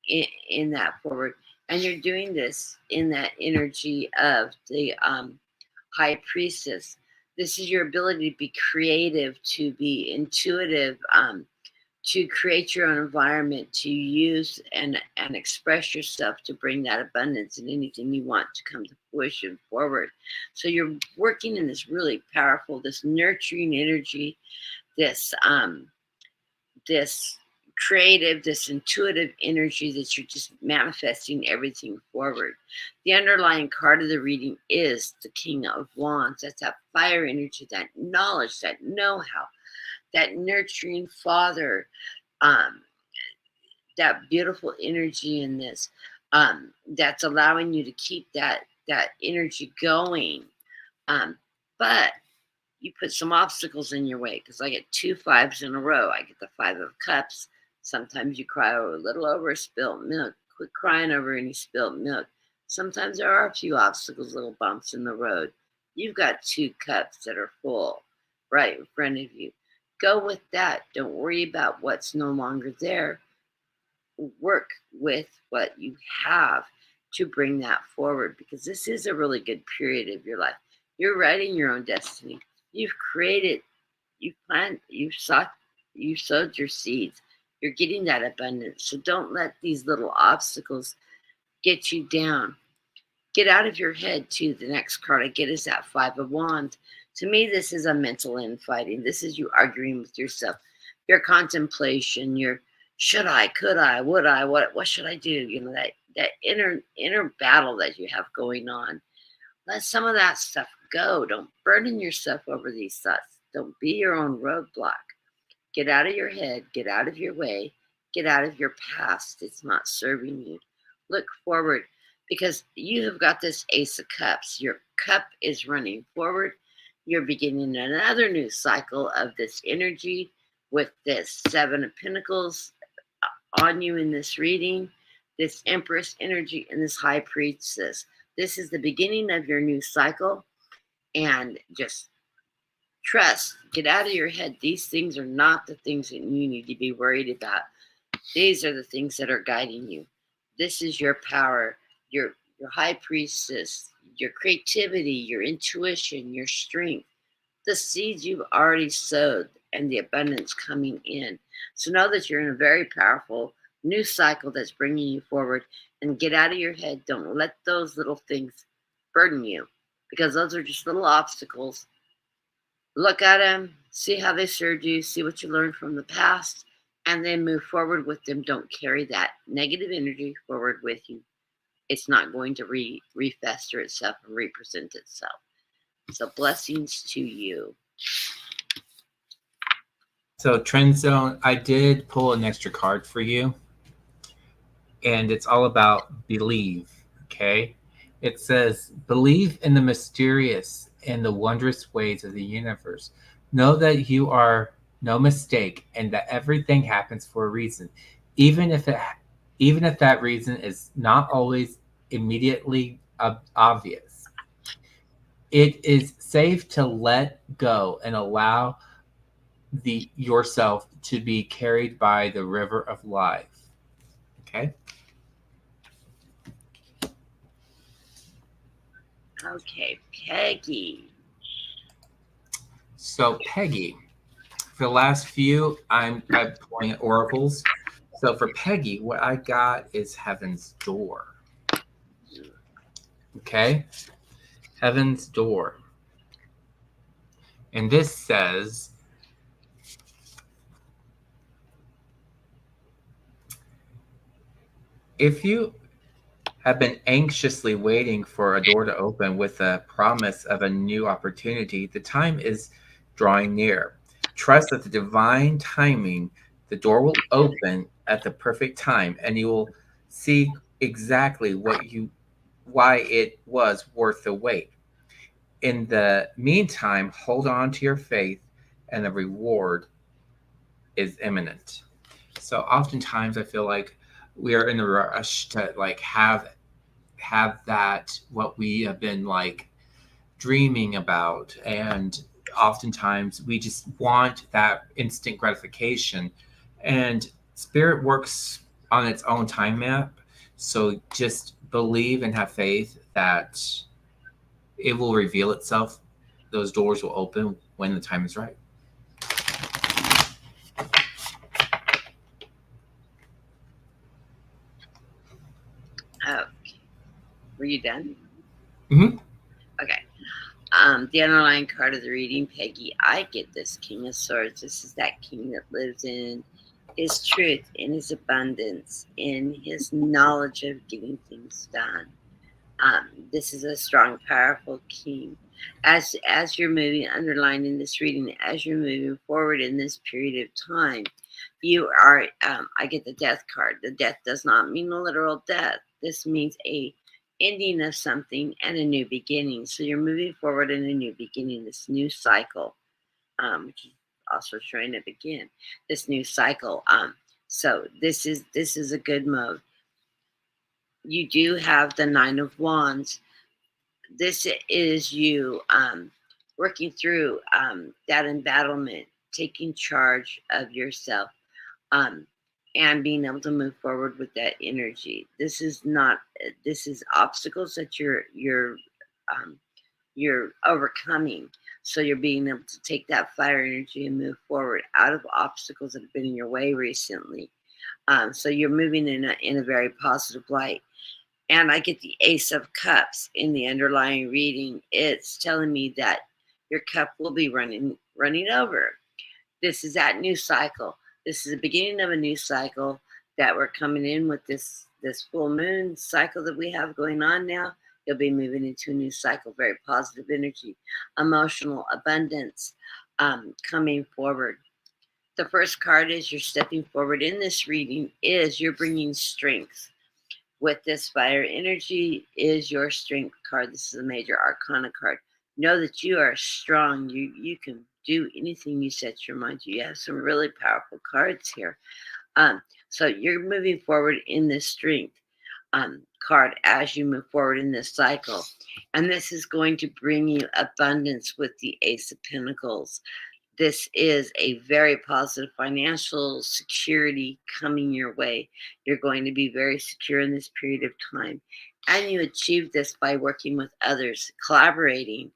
[SPEAKER 1] in that forward. And you're doing this in that energy of the high priestess. This is your ability to be creative, to be intuitive, to create your own environment, to use and express yourself, to bring that abundance in anything you want to come to fruition forward. So you're working in this really powerful, this nurturing energy, this this creative, this intuitive energy that you're just manifesting everything forward. The underlying card of the reading is the King of Wands. That's that fire energy, that knowledge, that know-how, that nurturing father, um, that beautiful energy in this, that's allowing you to keep that energy going. Um, but you put some obstacles in your way, because I get 2 5s in a row. I get the 5 of Cups. Sometimes you cry over a little over spilt milk. Quit crying over any spilt milk. Sometimes there are a few obstacles, little bumps in the road. You've got 2 cups that are full right in front of you. Go with that. Don't worry about what's no longer there. Work with what you have to bring that forward, because this is a really good period of your life. You're writing your own destiny. You've created, you've planted, you've sowed your seeds. You're getting that abundance. So don't let these little obstacles get you down. Get out of your head too. The next card I get is that 5 of Wands. To me, this is a mental infighting. This is you arguing with yourself. Your contemplation, your should I, could I, would I, what should I do? You know, that inner battle that you have going on. Let some of that stuff go. Don't burden yourself over these thoughts. Don't be your own roadblock. Get out of your head, get out of your way, get out of your past. It's not serving you. Look forward, because you have got this Ace of Cups. Your cup is running forward. You're beginning another new cycle of this energy with this 7 of Pentacles on you in this reading, this Empress energy and this High Priestess. This is the beginning of your new cycle, and just trust. Get out of your head. These things are not the things that you need to be worried about. These are the things that are guiding you. This is your power, your High Priestess, your creativity, your intuition, your strength, the seeds you've already sowed, and the abundance coming in. So know that you're in a very powerful new cycle that's bringing you forward. And get out of your head. Don't let those little things burden you, because those are just little obstacles. Look at them, see how they served you, see what you learned from the past, and then move forward with them. Don't carry that negative energy forward with you. It's not going to refester itself and represent itself. So blessings to you.
[SPEAKER 2] So Trend Zone, I did pull an extra card for you, and it's all about believe. Okay, it says believe in the mysterious and the wondrous ways of the universe. Know that you are no mistake, and that everything happens for a reason, even if that reason is not always immediately obvious. It is safe to let go and allow yourself to be carried by the river of life. Okay.
[SPEAKER 1] Okay, Peggy.
[SPEAKER 2] So Peggy, for the last few, I'm pulling oracles. So for Peggy, what I got is Heaven's Door. Okay, Heaven's Door, and this says, if you have been anxiously waiting for a door to open with a promise of a new opportunity, the time is drawing near. Trust that the divine timing, the door will open at the perfect time, and you will see exactly why it was worth the wait. In the meantime, hold on to your faith, and the reward is imminent. So oftentimes I feel like we are in a rush to like have that what we have been like dreaming about. And oftentimes we just want that instant gratification. And spirit works on its own time map. So just believe and have faith that it will reveal itself. Those doors will open when the time is right.
[SPEAKER 1] Okay. Were you done?
[SPEAKER 2] Mm-hmm.
[SPEAKER 1] Okay. The underlying card of the reading, Peggy, I get this King of Swords. This is that king that lives in his truth, in his abundance, in his knowledge of getting things done. This is a strong, powerful king. As you're moving, underlined in this reading, as you're moving forward in this period of time, you are. I get the Death card. The Death does not mean a literal death. This means a ending of something and a new beginning. So you're moving forward in a new beginning, this new cycle, which is also trying to begin this new cycle. So this is a good move. You do have the Nine of Wands. This is you working through that embattlement, taking charge of yourself, um, and being able to move forward with that energy. This is not. This is obstacles that um, you're overcoming. So you're being able to take that fire energy and move forward out of obstacles that have been in your way recently. So you're moving in a very positive light. And I get the Ace of Cups in the underlying reading. It's telling me that your cup will be running over. This is that new cycle. This is the beginning of a new cycle that we're coming in with this full moon cycle that we have going on now. You'll be moving into a new cycle, very positive energy, emotional abundance coming forward. The first card is you're stepping forward in this reading is you're bringing strength. With this fire energy is your strength card. This is a major arcana card. Know that you are strong. You can do anything you set your mind to. You have some really powerful cards here. So you're moving forward in this strength card as you move forward in this cycle. And this is going to bring you abundance with the Ace of Pentacles. This is a very positive financial security coming your way. You're going to be very secure in this period of time. And you achieve this by working with others, collaborating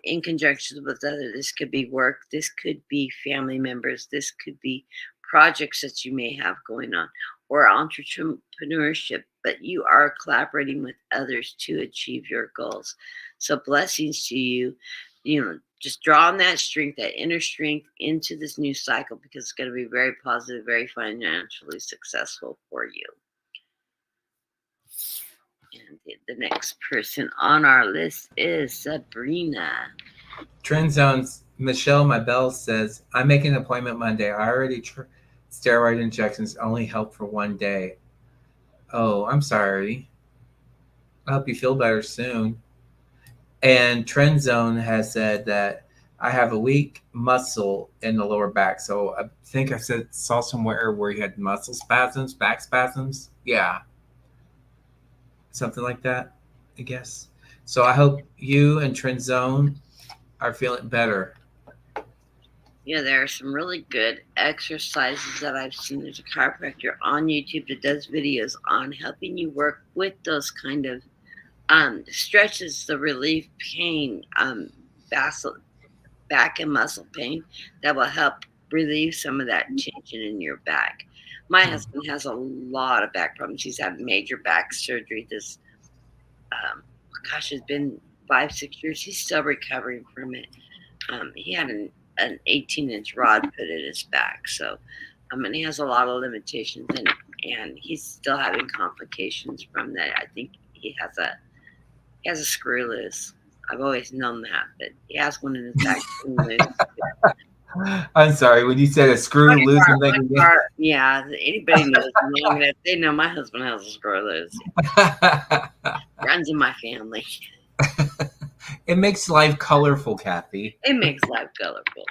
[SPEAKER 1] in conjunction with others. This could be work, this could be family members, this could be projects that you may have going on, or entrepreneurship, but you are collaborating with others to achieve your goals. So blessings to you. Just draw on that strength, that inner strength into this new cycle because it's going to be very positive, very financially successful for you. And the next person on our list is Sabrina.
[SPEAKER 2] Trend Zones, Michelle Mabel says, I'm making an appointment Monday. I already steroid injections only help for one day. Oh, I'm sorry. I hope you feel better soon. And Trend Zone has said that I have a weak muscle in the lower back. So I think I saw somewhere where he had muscle spasms, back spasms. Yeah. Something like that, I guess. So I hope you and Trend Zone are feeling better.
[SPEAKER 1] Yeah, there are some really good exercises that I've seen. There's a chiropractor on YouTube that does videos on helping you work with those kind of stretches, the relief pain, back and muscle pain that will help relieve some of that tension in your back. My husband has a lot of back problems. He's had major back surgery. This, it's been 5-6 years. He's still recovering from it. He had an 18-inch rod put in his back. So, and he has a lot of limitations, and he's still having complications from that. I think he has a screw loose. I've always known that, but he has one in his back.
[SPEAKER 2] I'm sorry, when you said a screw loose,
[SPEAKER 1] yeah, anybody knows long enough, they know my husband has a screw loose. Runs in my family.
[SPEAKER 2] It makes life colorful, Kathy.
[SPEAKER 1] It makes life colorful.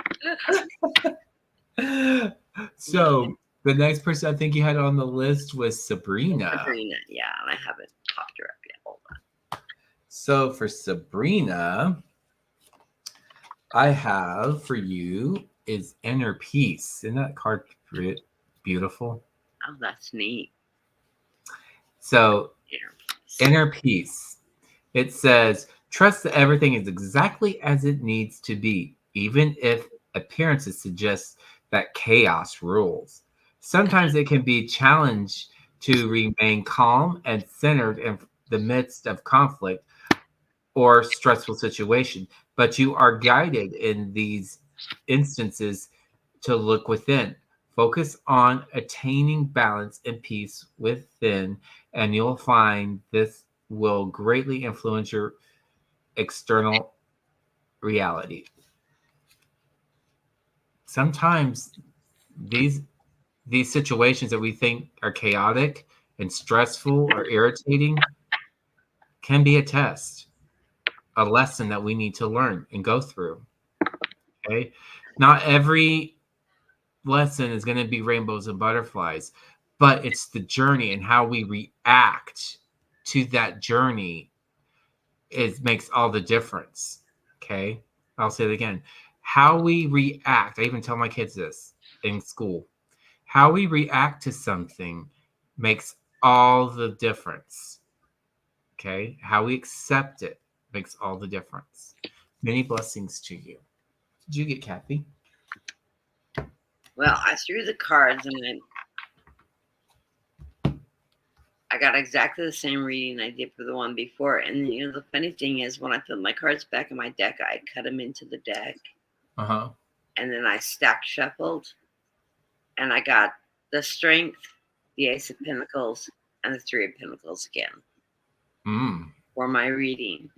[SPEAKER 2] So the next person I think you had on the list was Sabrina.
[SPEAKER 1] Sabrina, yeah, and I haven't popped her up yet. Hold on.
[SPEAKER 2] So for Sabrina, I have for you is Inner Peace. Isn't that card beautiful?
[SPEAKER 1] Oh, that's neat.
[SPEAKER 2] So
[SPEAKER 1] Inner peace.
[SPEAKER 2] Inner Peace. It says, trust that everything is exactly as it needs to be, even if appearances suggest that chaos rules. Sometimes it can be a challenge to remain calm and centered in the midst of conflict or stressful situation, but you are guided in these instances to look within. Focus on attaining balance and peace within, and you'll find this will greatly influence your external reality. Sometimes these these situations that we think are chaotic and stressful or irritating can be a test, a lesson that we need to learn and go through. Okay. Not every lesson is going to be rainbows and butterflies, but it's the journey and how we react to that journey is makes all the difference. Okay. I'll say it again. How we react, I even tell my kids this in school. How we react to something makes all the difference. Okay. How we accept it makes all the difference. Many blessings to you. Did you get Kathy?
[SPEAKER 1] Well, I threw the cards and then I got exactly the same reading I did for the one before. And the funny thing is, when I put my cards back in my deck, I cut them into the deck,
[SPEAKER 2] Uh-huh.
[SPEAKER 1] and then I stack shuffled, and I got the Strength, the Ace of Pentacles, and the Three of Pentacles again for my reading.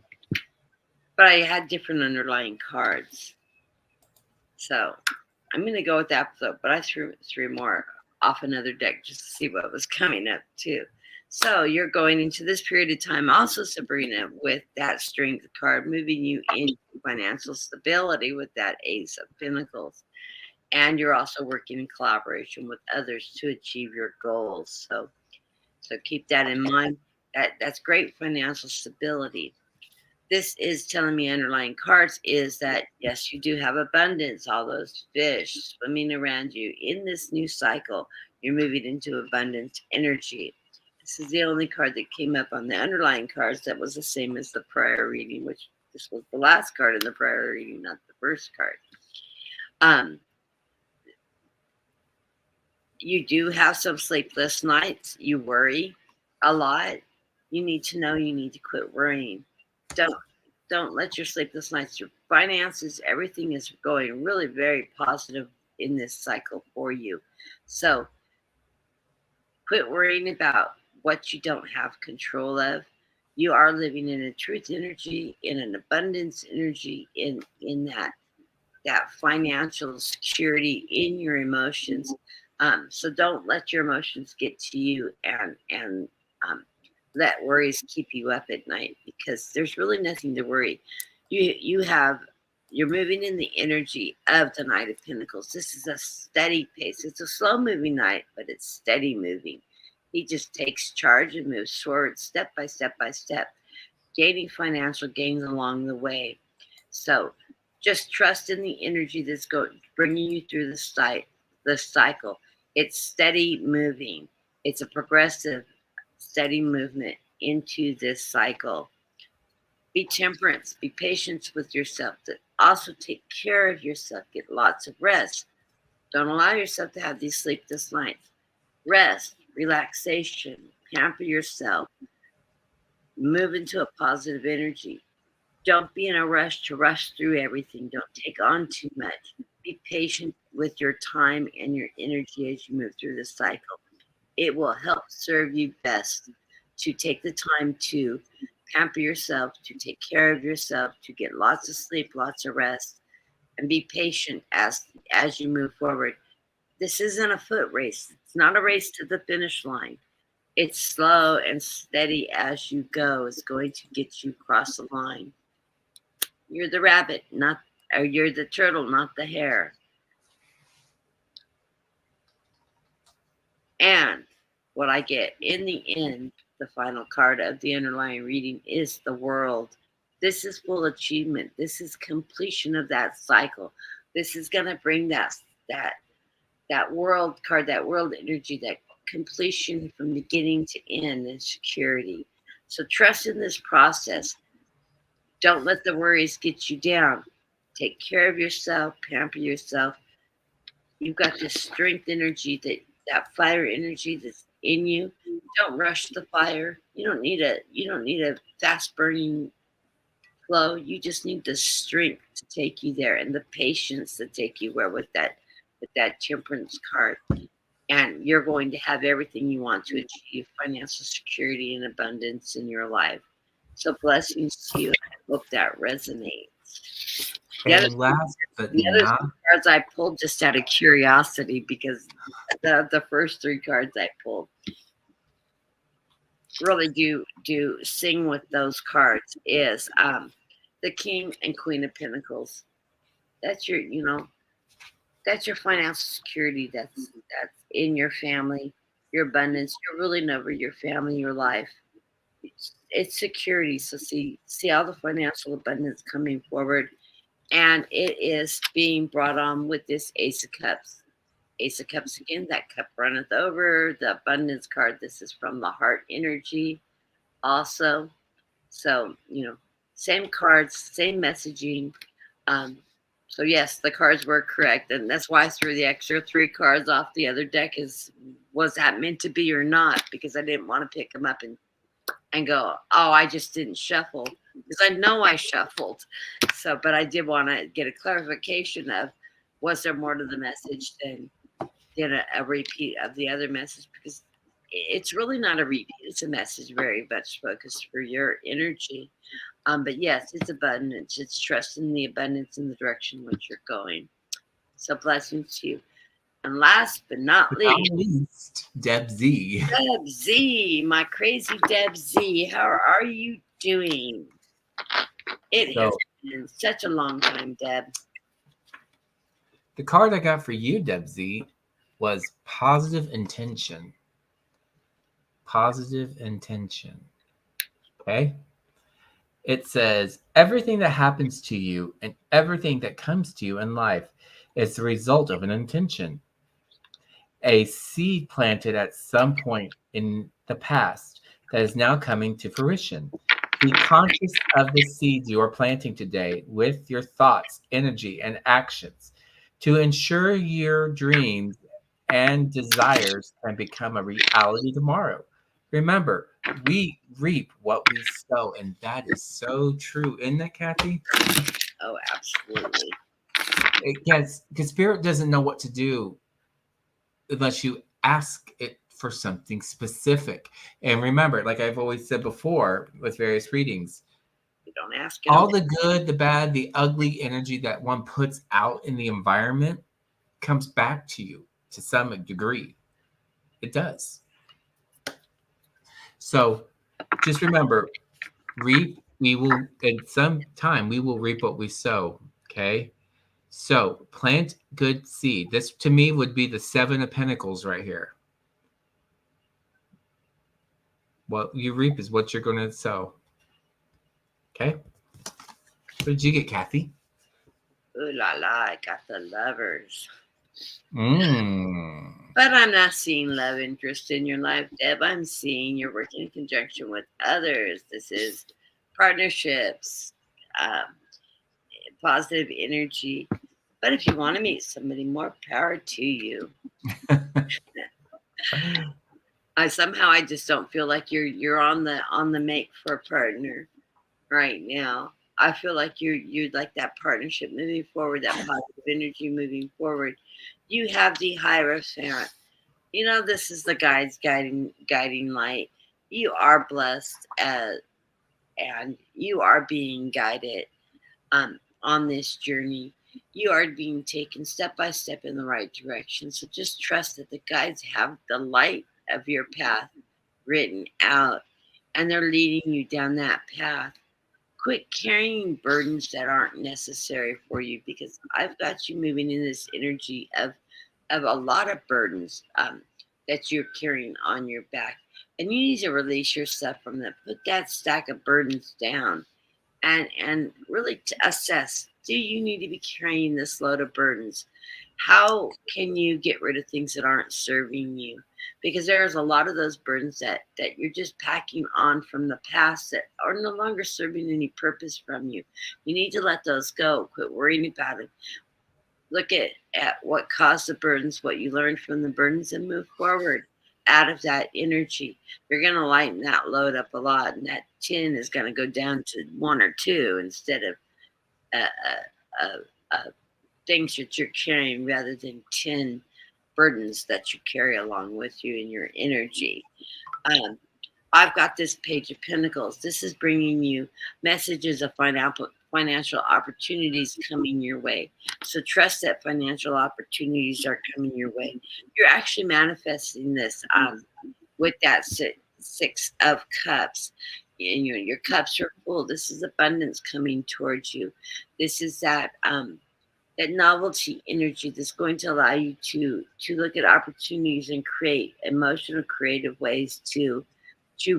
[SPEAKER 1] But I had different underlying cards, so I'm going to go with that. But I threw three more off another deck just to see what was coming up too. So you're going into this period of time also, Sabrina, with that Strength card, moving you into financial stability with that Ace of Pentacles. And you're also working in collaboration with others to achieve your goals. So keep that in mind. That's great financial stability. This is telling me underlying cards is that yes, you do have abundance, all those fish swimming around you in this new cycle. You're moving into abundant energy. This is the only card that came up on the underlying cards that was the same as the prior reading, which this was the last card in the prior reading, not the first card. You do have some sleepless nights. You worry a lot. You need to know you need to quit worrying. Don't let your sleepless nights, your finances, everything is going really very positive in this cycle for you. So quit worrying about what you don't have control of. You are living in a truth energy, in an abundance energy, in that financial security in your emotions. So don't let your emotions get to you and let worries keep you up at night, because there's really nothing to worry. You're moving in the energy of the Knight of Pentacles. This is a steady pace. It's a slow moving knight, but it's steady moving. He just takes charge and moves forward step by step by step, gaining financial gains along the way. So just trust in the energy that's bringing you through the cycle. It's steady moving. It's a progressive, steady movement into this cycle. Be temperance. Be patient with yourself. Also take care of yourself. Get lots of rest. Don't allow yourself to have these sleepless nights. Rest, relaxation, pamper yourself. Move into a positive energy. Don't be in a rush to rush through everything. Don't take on too much. Be patient with your time and your energy as you move through the cycle. It will help serve you best to take the time to pamper yourself, to take care of yourself, to get lots of sleep, lots of rest, and be patient as you move forward. This isn't a foot race. It's not a race to the finish line. It's slow and steady as you go is going to get you across the line. You're the rabbit, or you're the turtle, not the hare. And what I get in the end, the final card of the underlying reading is the world. This is full achievement. This is completion of that cycle. This is going to bring that that world card, that world energy, that completion from beginning to end and security. So trust in this process. Don't let the worries get you down. Take care of yourself, pamper yourself. You've got this strength energy, that fire energy that's in you. Don't rush the fire. You don't need a fast burning flow. You just need the strength to take you there and the patience to take you where with that temperance card. And you're going to have everything you want to achieve financial security and abundance in your life. So blessings to you. I hope that resonates. The other,
[SPEAKER 2] And last but
[SPEAKER 1] the other
[SPEAKER 2] not,
[SPEAKER 1] cards I pulled just out of curiosity because the first three cards I pulled really do sing with those cards is the King and Queen of Pentacles. That's that's your financial security. That's in your family, your abundance. You're ruling over your family, your life. It's security. So see all the financial abundance coming forward, and it is being brought on with this Ace of Cups. Ace of Cups again. That cup runneth over. The abundance card. This is from the heart energy, also. So same cards, same messaging. Um, so yes, the cards were correct, and that's why I threw the extra three cards off the other deck. Was that meant to be or not? Because I didn't want to pick them up and go, oh, I just didn't shuffle because I know I shuffled. So, but I did want to get a clarification of was there more to the message than a repeat of the other message because it's really not a repeat. It's a message very much focused for your energy. But yes, it's abundance. It's trust in the abundance in the direction in which you're going. So blessings to you. And last but not least,
[SPEAKER 2] Deb Z.
[SPEAKER 1] Deb Z, my crazy Deb Z. How are you doing? It has been such a long time, Deb.
[SPEAKER 2] The card I got for you, Deb Z, was positive intention. Positive intention. Okay? It says, everything that happens to you and everything that comes to you in life is the result of an intention. A seed planted at some point in the past that is now coming to fruition. Be conscious of the seeds you are planting today with your thoughts, energy, and actions to ensure your dreams and desires can become a reality tomorrow. Remember, we reap what we sow, and that is so true. Isn't that, Kathy?
[SPEAKER 1] Oh, absolutely.
[SPEAKER 2] Because Spirit doesn't know what to do unless you ask it for something specific. And remember, like I've always said before with various readings,
[SPEAKER 1] you don't ask
[SPEAKER 2] all the good, the bad, the ugly energy that one puts out in the environment comes back to you to some degree. It does. So just remember, we will at some time we will reap what we sow. Okay. So plant good seed. This to me would be the Seven of Pentacles right here. What you reap is what you're going to sow. Okay. What did you get, Kathy?
[SPEAKER 1] Ooh la la, I got the Lovers.
[SPEAKER 2] Mm.
[SPEAKER 1] But I'm not seeing love interest in your life, Deb. I'm seeing you're working in conjunction with others. This is partnerships, positive energy. But if you want to meet somebody, more power to you. I just don't feel like you're on the make for a partner right now. I feel like you're like that partnership moving forward, that positive energy moving forward. You have the Hierophant. This is the guide's guiding light. You are blessed, and you are being guided on this journey. You are being taken step by step in the right direction. So just trust that the guides have the light of your path written out, and they're leading you down that path. Quit carrying burdens that aren't necessary for you, because I've got you moving in this energy of a lot of burdens. that you're carrying on your back. And you need to release yourself from that. Put that stack of burdens down and really to assess, do you need to be carrying this load of burdens? How can you get rid of things that aren't serving you? Because there's a lot of those burdens that you're just packing on from the past that are no longer serving any purpose from you. You need to let those go. Quit worrying about it. Look at what caused the burdens, what you learned from the burdens, and move forward out of that energy. You're going to lighten that load up a lot, and that 10 is going to go down to 1 or 2 instead of uh, uh, things that you're carrying rather than 10 burdens that you carry along with you in your energy. Um, I've got this Page of Pentacles. This is bringing you messages of financial opportunities coming your way. So trust that financial opportunities are coming your way. You're actually manifesting this with that Six of Cups. And your cups are full. This is abundance coming towards you. This is that novelty energy that's going to allow you to look at opportunities and create emotional, creative ways to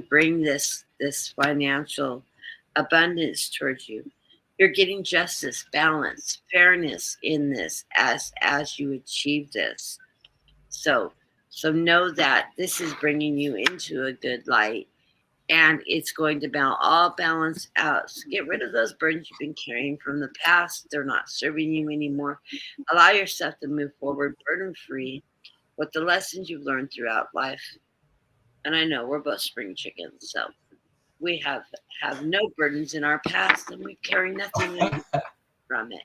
[SPEAKER 1] bring this financial abundance towards you. You're getting justice, balance, fairness in this as you achieve this. So know that this is bringing you into a good light, and it's going to all balance out. So get rid of those burdens you've been carrying from the past. They're not serving you anymore. Allow yourself to move forward burden free with the lessons you've learned throughout life. And I know we're both spring chickens, so we have no burdens in our past, and we carry nothing from it.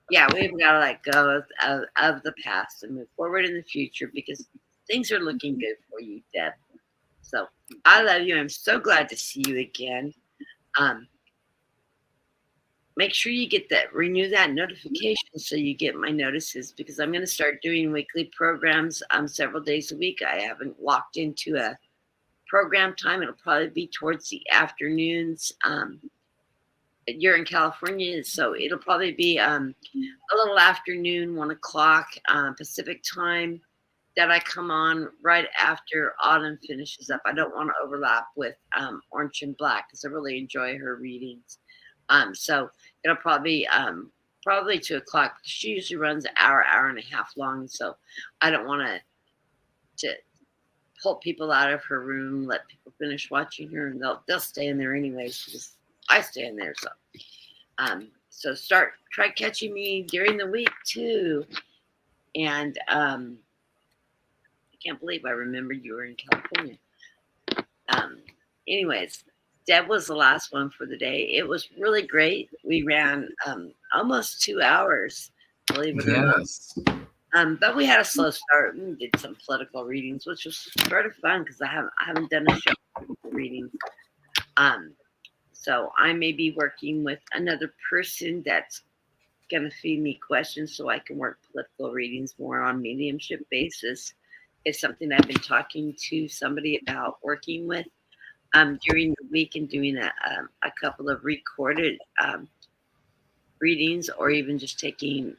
[SPEAKER 1] Yeah, we've got to let go of the past and move forward in the future, because things are looking good for you, Deb. So I love you. I'm so glad to see you again. Make sure you get renew that notification so you get my notices, because I'm going to start doing weekly programs several days a week. I haven't locked into a program time. It'll probably be towards the afternoons. You're in California, so it'll probably be a little afternoon, 1 o'clock Pacific time, that I come on right after Autumn finishes up. I don't want to overlap with Orange and Black, because I really enjoy her readings. So it'll probably probably 2 o'clock. She usually runs an hour and a half long. So I don't want to pull people out of her room, let people finish watching her, and they'll stay in there anyways, because I stay in there. So try catching me during the week too. And I can't believe I remembered you were in California. Anyways, Deb was the last one for the day. It was really great. We ran almost 2 hours, believe it or not. But we had a slow start. We did some political readings, which was sort of fun, because I haven't done a show for readings. So I may be working with another person that's going to feed me questions so I can work political readings more on mediumship basis. It's something I've been talking to somebody about working with during the week, and doing a couple of recorded readings, or even just taking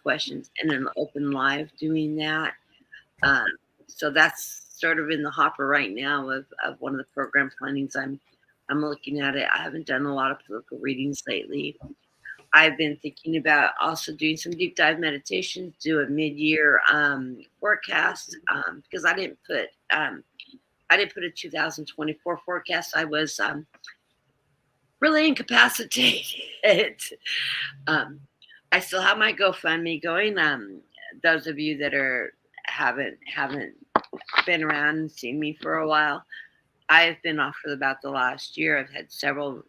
[SPEAKER 1] questions in an open live, doing that. So that's sort of in the hopper right now of one of the program plannings. I'm looking at it. I haven't done a lot of political readings lately. I've been thinking about also doing some deep dive meditations, do a mid-year forecast, because I didn't put a 2024 forecast. I was really incapacitated. I still have my GoFundMe going. Those of you that haven't been around and seen me for a while, I've been off for about the last year. I've had several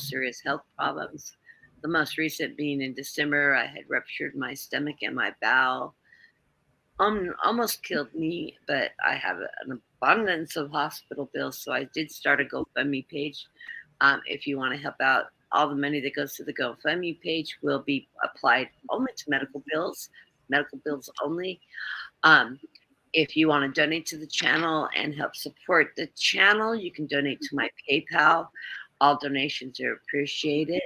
[SPEAKER 1] serious health problems. The most recent being in December. I had ruptured my stomach and my bowel. Almost killed me, but I have an abundance of hospital bills, so I did start a GoFundMe page. If you want to help out, all the money that goes to the GoFundMe page will be applied only to medical bills only. If you want to donate to the channel and help support the channel, you can donate to my PayPal. All donations are appreciated.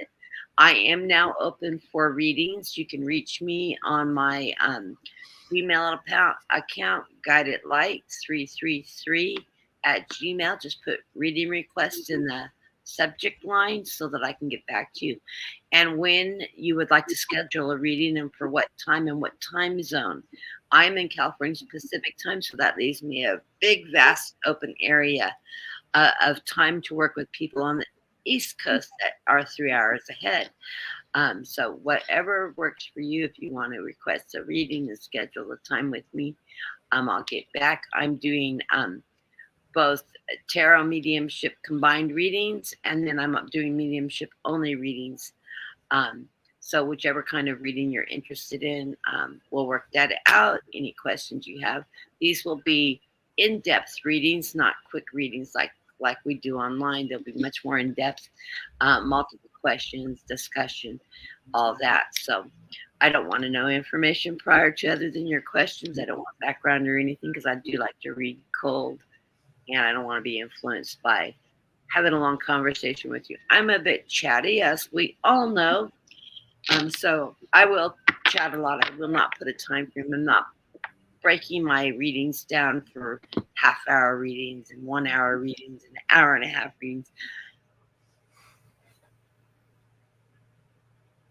[SPEAKER 1] I am now open for readings. You can reach me on my Gmail account, guidedlight333 @gmail. Just put reading request in the subject line so that I can get back to you. And when you would like to schedule a reading and for what time and what time zone. I'm in California Pacific time, so that leaves me a big, vast, open area of time to work with people on the East Coast that are 3 hours ahead. So whatever works for you, if you want to request a reading and schedule a time with me, I'll get back. I'm doing both tarot mediumship combined readings, and then I'm doing mediumship only readings. So whichever kind of reading you're interested in, we'll work that out. Any questions you have, these will be in-depth readings, not quick readings like we do online. They'll be much more in-depth, multiple questions, discussion, all that. So I don't want to know information prior to other than your questions. I don't want background or anything because I do like to read cold, and I don't want to be influenced by having a long conversation with you. I'm a bit chatty, as we all know. So I will chat a lot. I will not put a time frame. I'm not breaking my readings down for half-hour readings and 1 hour readings and hour and a half readings.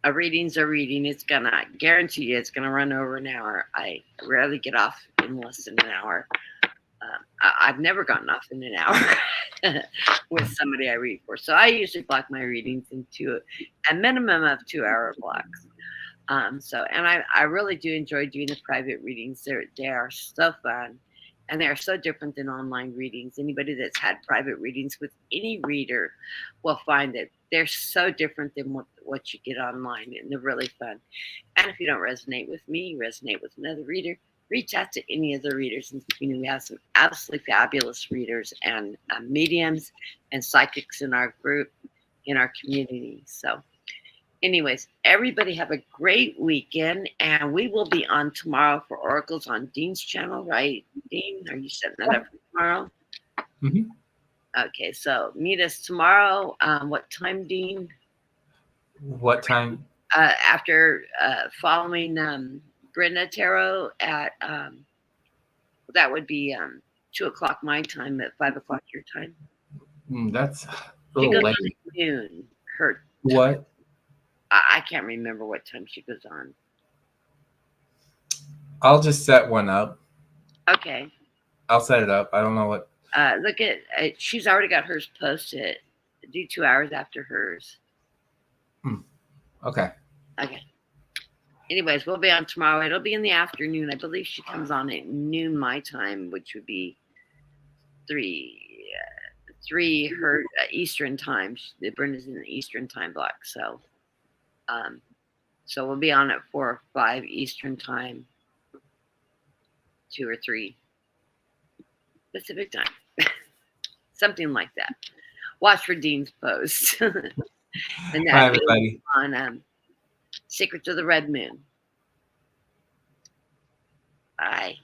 [SPEAKER 1] A reading's a reading. It's gonna guarantee you it's gonna run over an hour. I rarely get off in less than an hour. I've never gotten off in an hour with somebody I read for. So I usually block my readings into a minimum of 2 hour blocks. And I really do enjoy doing the private readings. They are so fun, and they are so different than online readings. Anybody that's had private readings with any reader will find that they're so different than what you get online, and they're really fun. And if you don't resonate with me, you resonate with another reader, reach out to any of the readers in the community. We have some absolutely fabulous readers and mediums and psychics in our group, in our community. So anyways, everybody have a great weekend, and we will be on tomorrow for Oracles on Dean's channel, right? Dean, are you setting that up for tomorrow?
[SPEAKER 2] Mm-hmm.
[SPEAKER 1] Okay, so meet us tomorrow. What time, Dean?
[SPEAKER 2] What time?
[SPEAKER 1] After following Brenda Tarot at that would be 2 o'clock my time, at 5 o'clock your time.
[SPEAKER 2] That's a
[SPEAKER 1] She
[SPEAKER 2] little
[SPEAKER 1] goes
[SPEAKER 2] late.
[SPEAKER 1] on at noon. Her
[SPEAKER 2] What?
[SPEAKER 1] I can't remember what time she goes on.
[SPEAKER 2] I'll just set one up.
[SPEAKER 1] Okay.
[SPEAKER 2] I'll set it up. I don't know what.
[SPEAKER 1] Look at she's already got hers posted. Do 2 hours after hers.
[SPEAKER 2] Okay.
[SPEAKER 1] Okay. Anyways, we'll be on tomorrow. It'll be in the afternoon. I believe she comes on at noon my time, which would be 3 her Eastern time. Brenda's in the Eastern time block. So we'll be on at 4 or 5 Eastern time, 2 or 3 Pacific time. Something like that. Watch for Dean's post. And
[SPEAKER 2] Bye, everybody.
[SPEAKER 1] On Secrets of the Red Moon. Bye.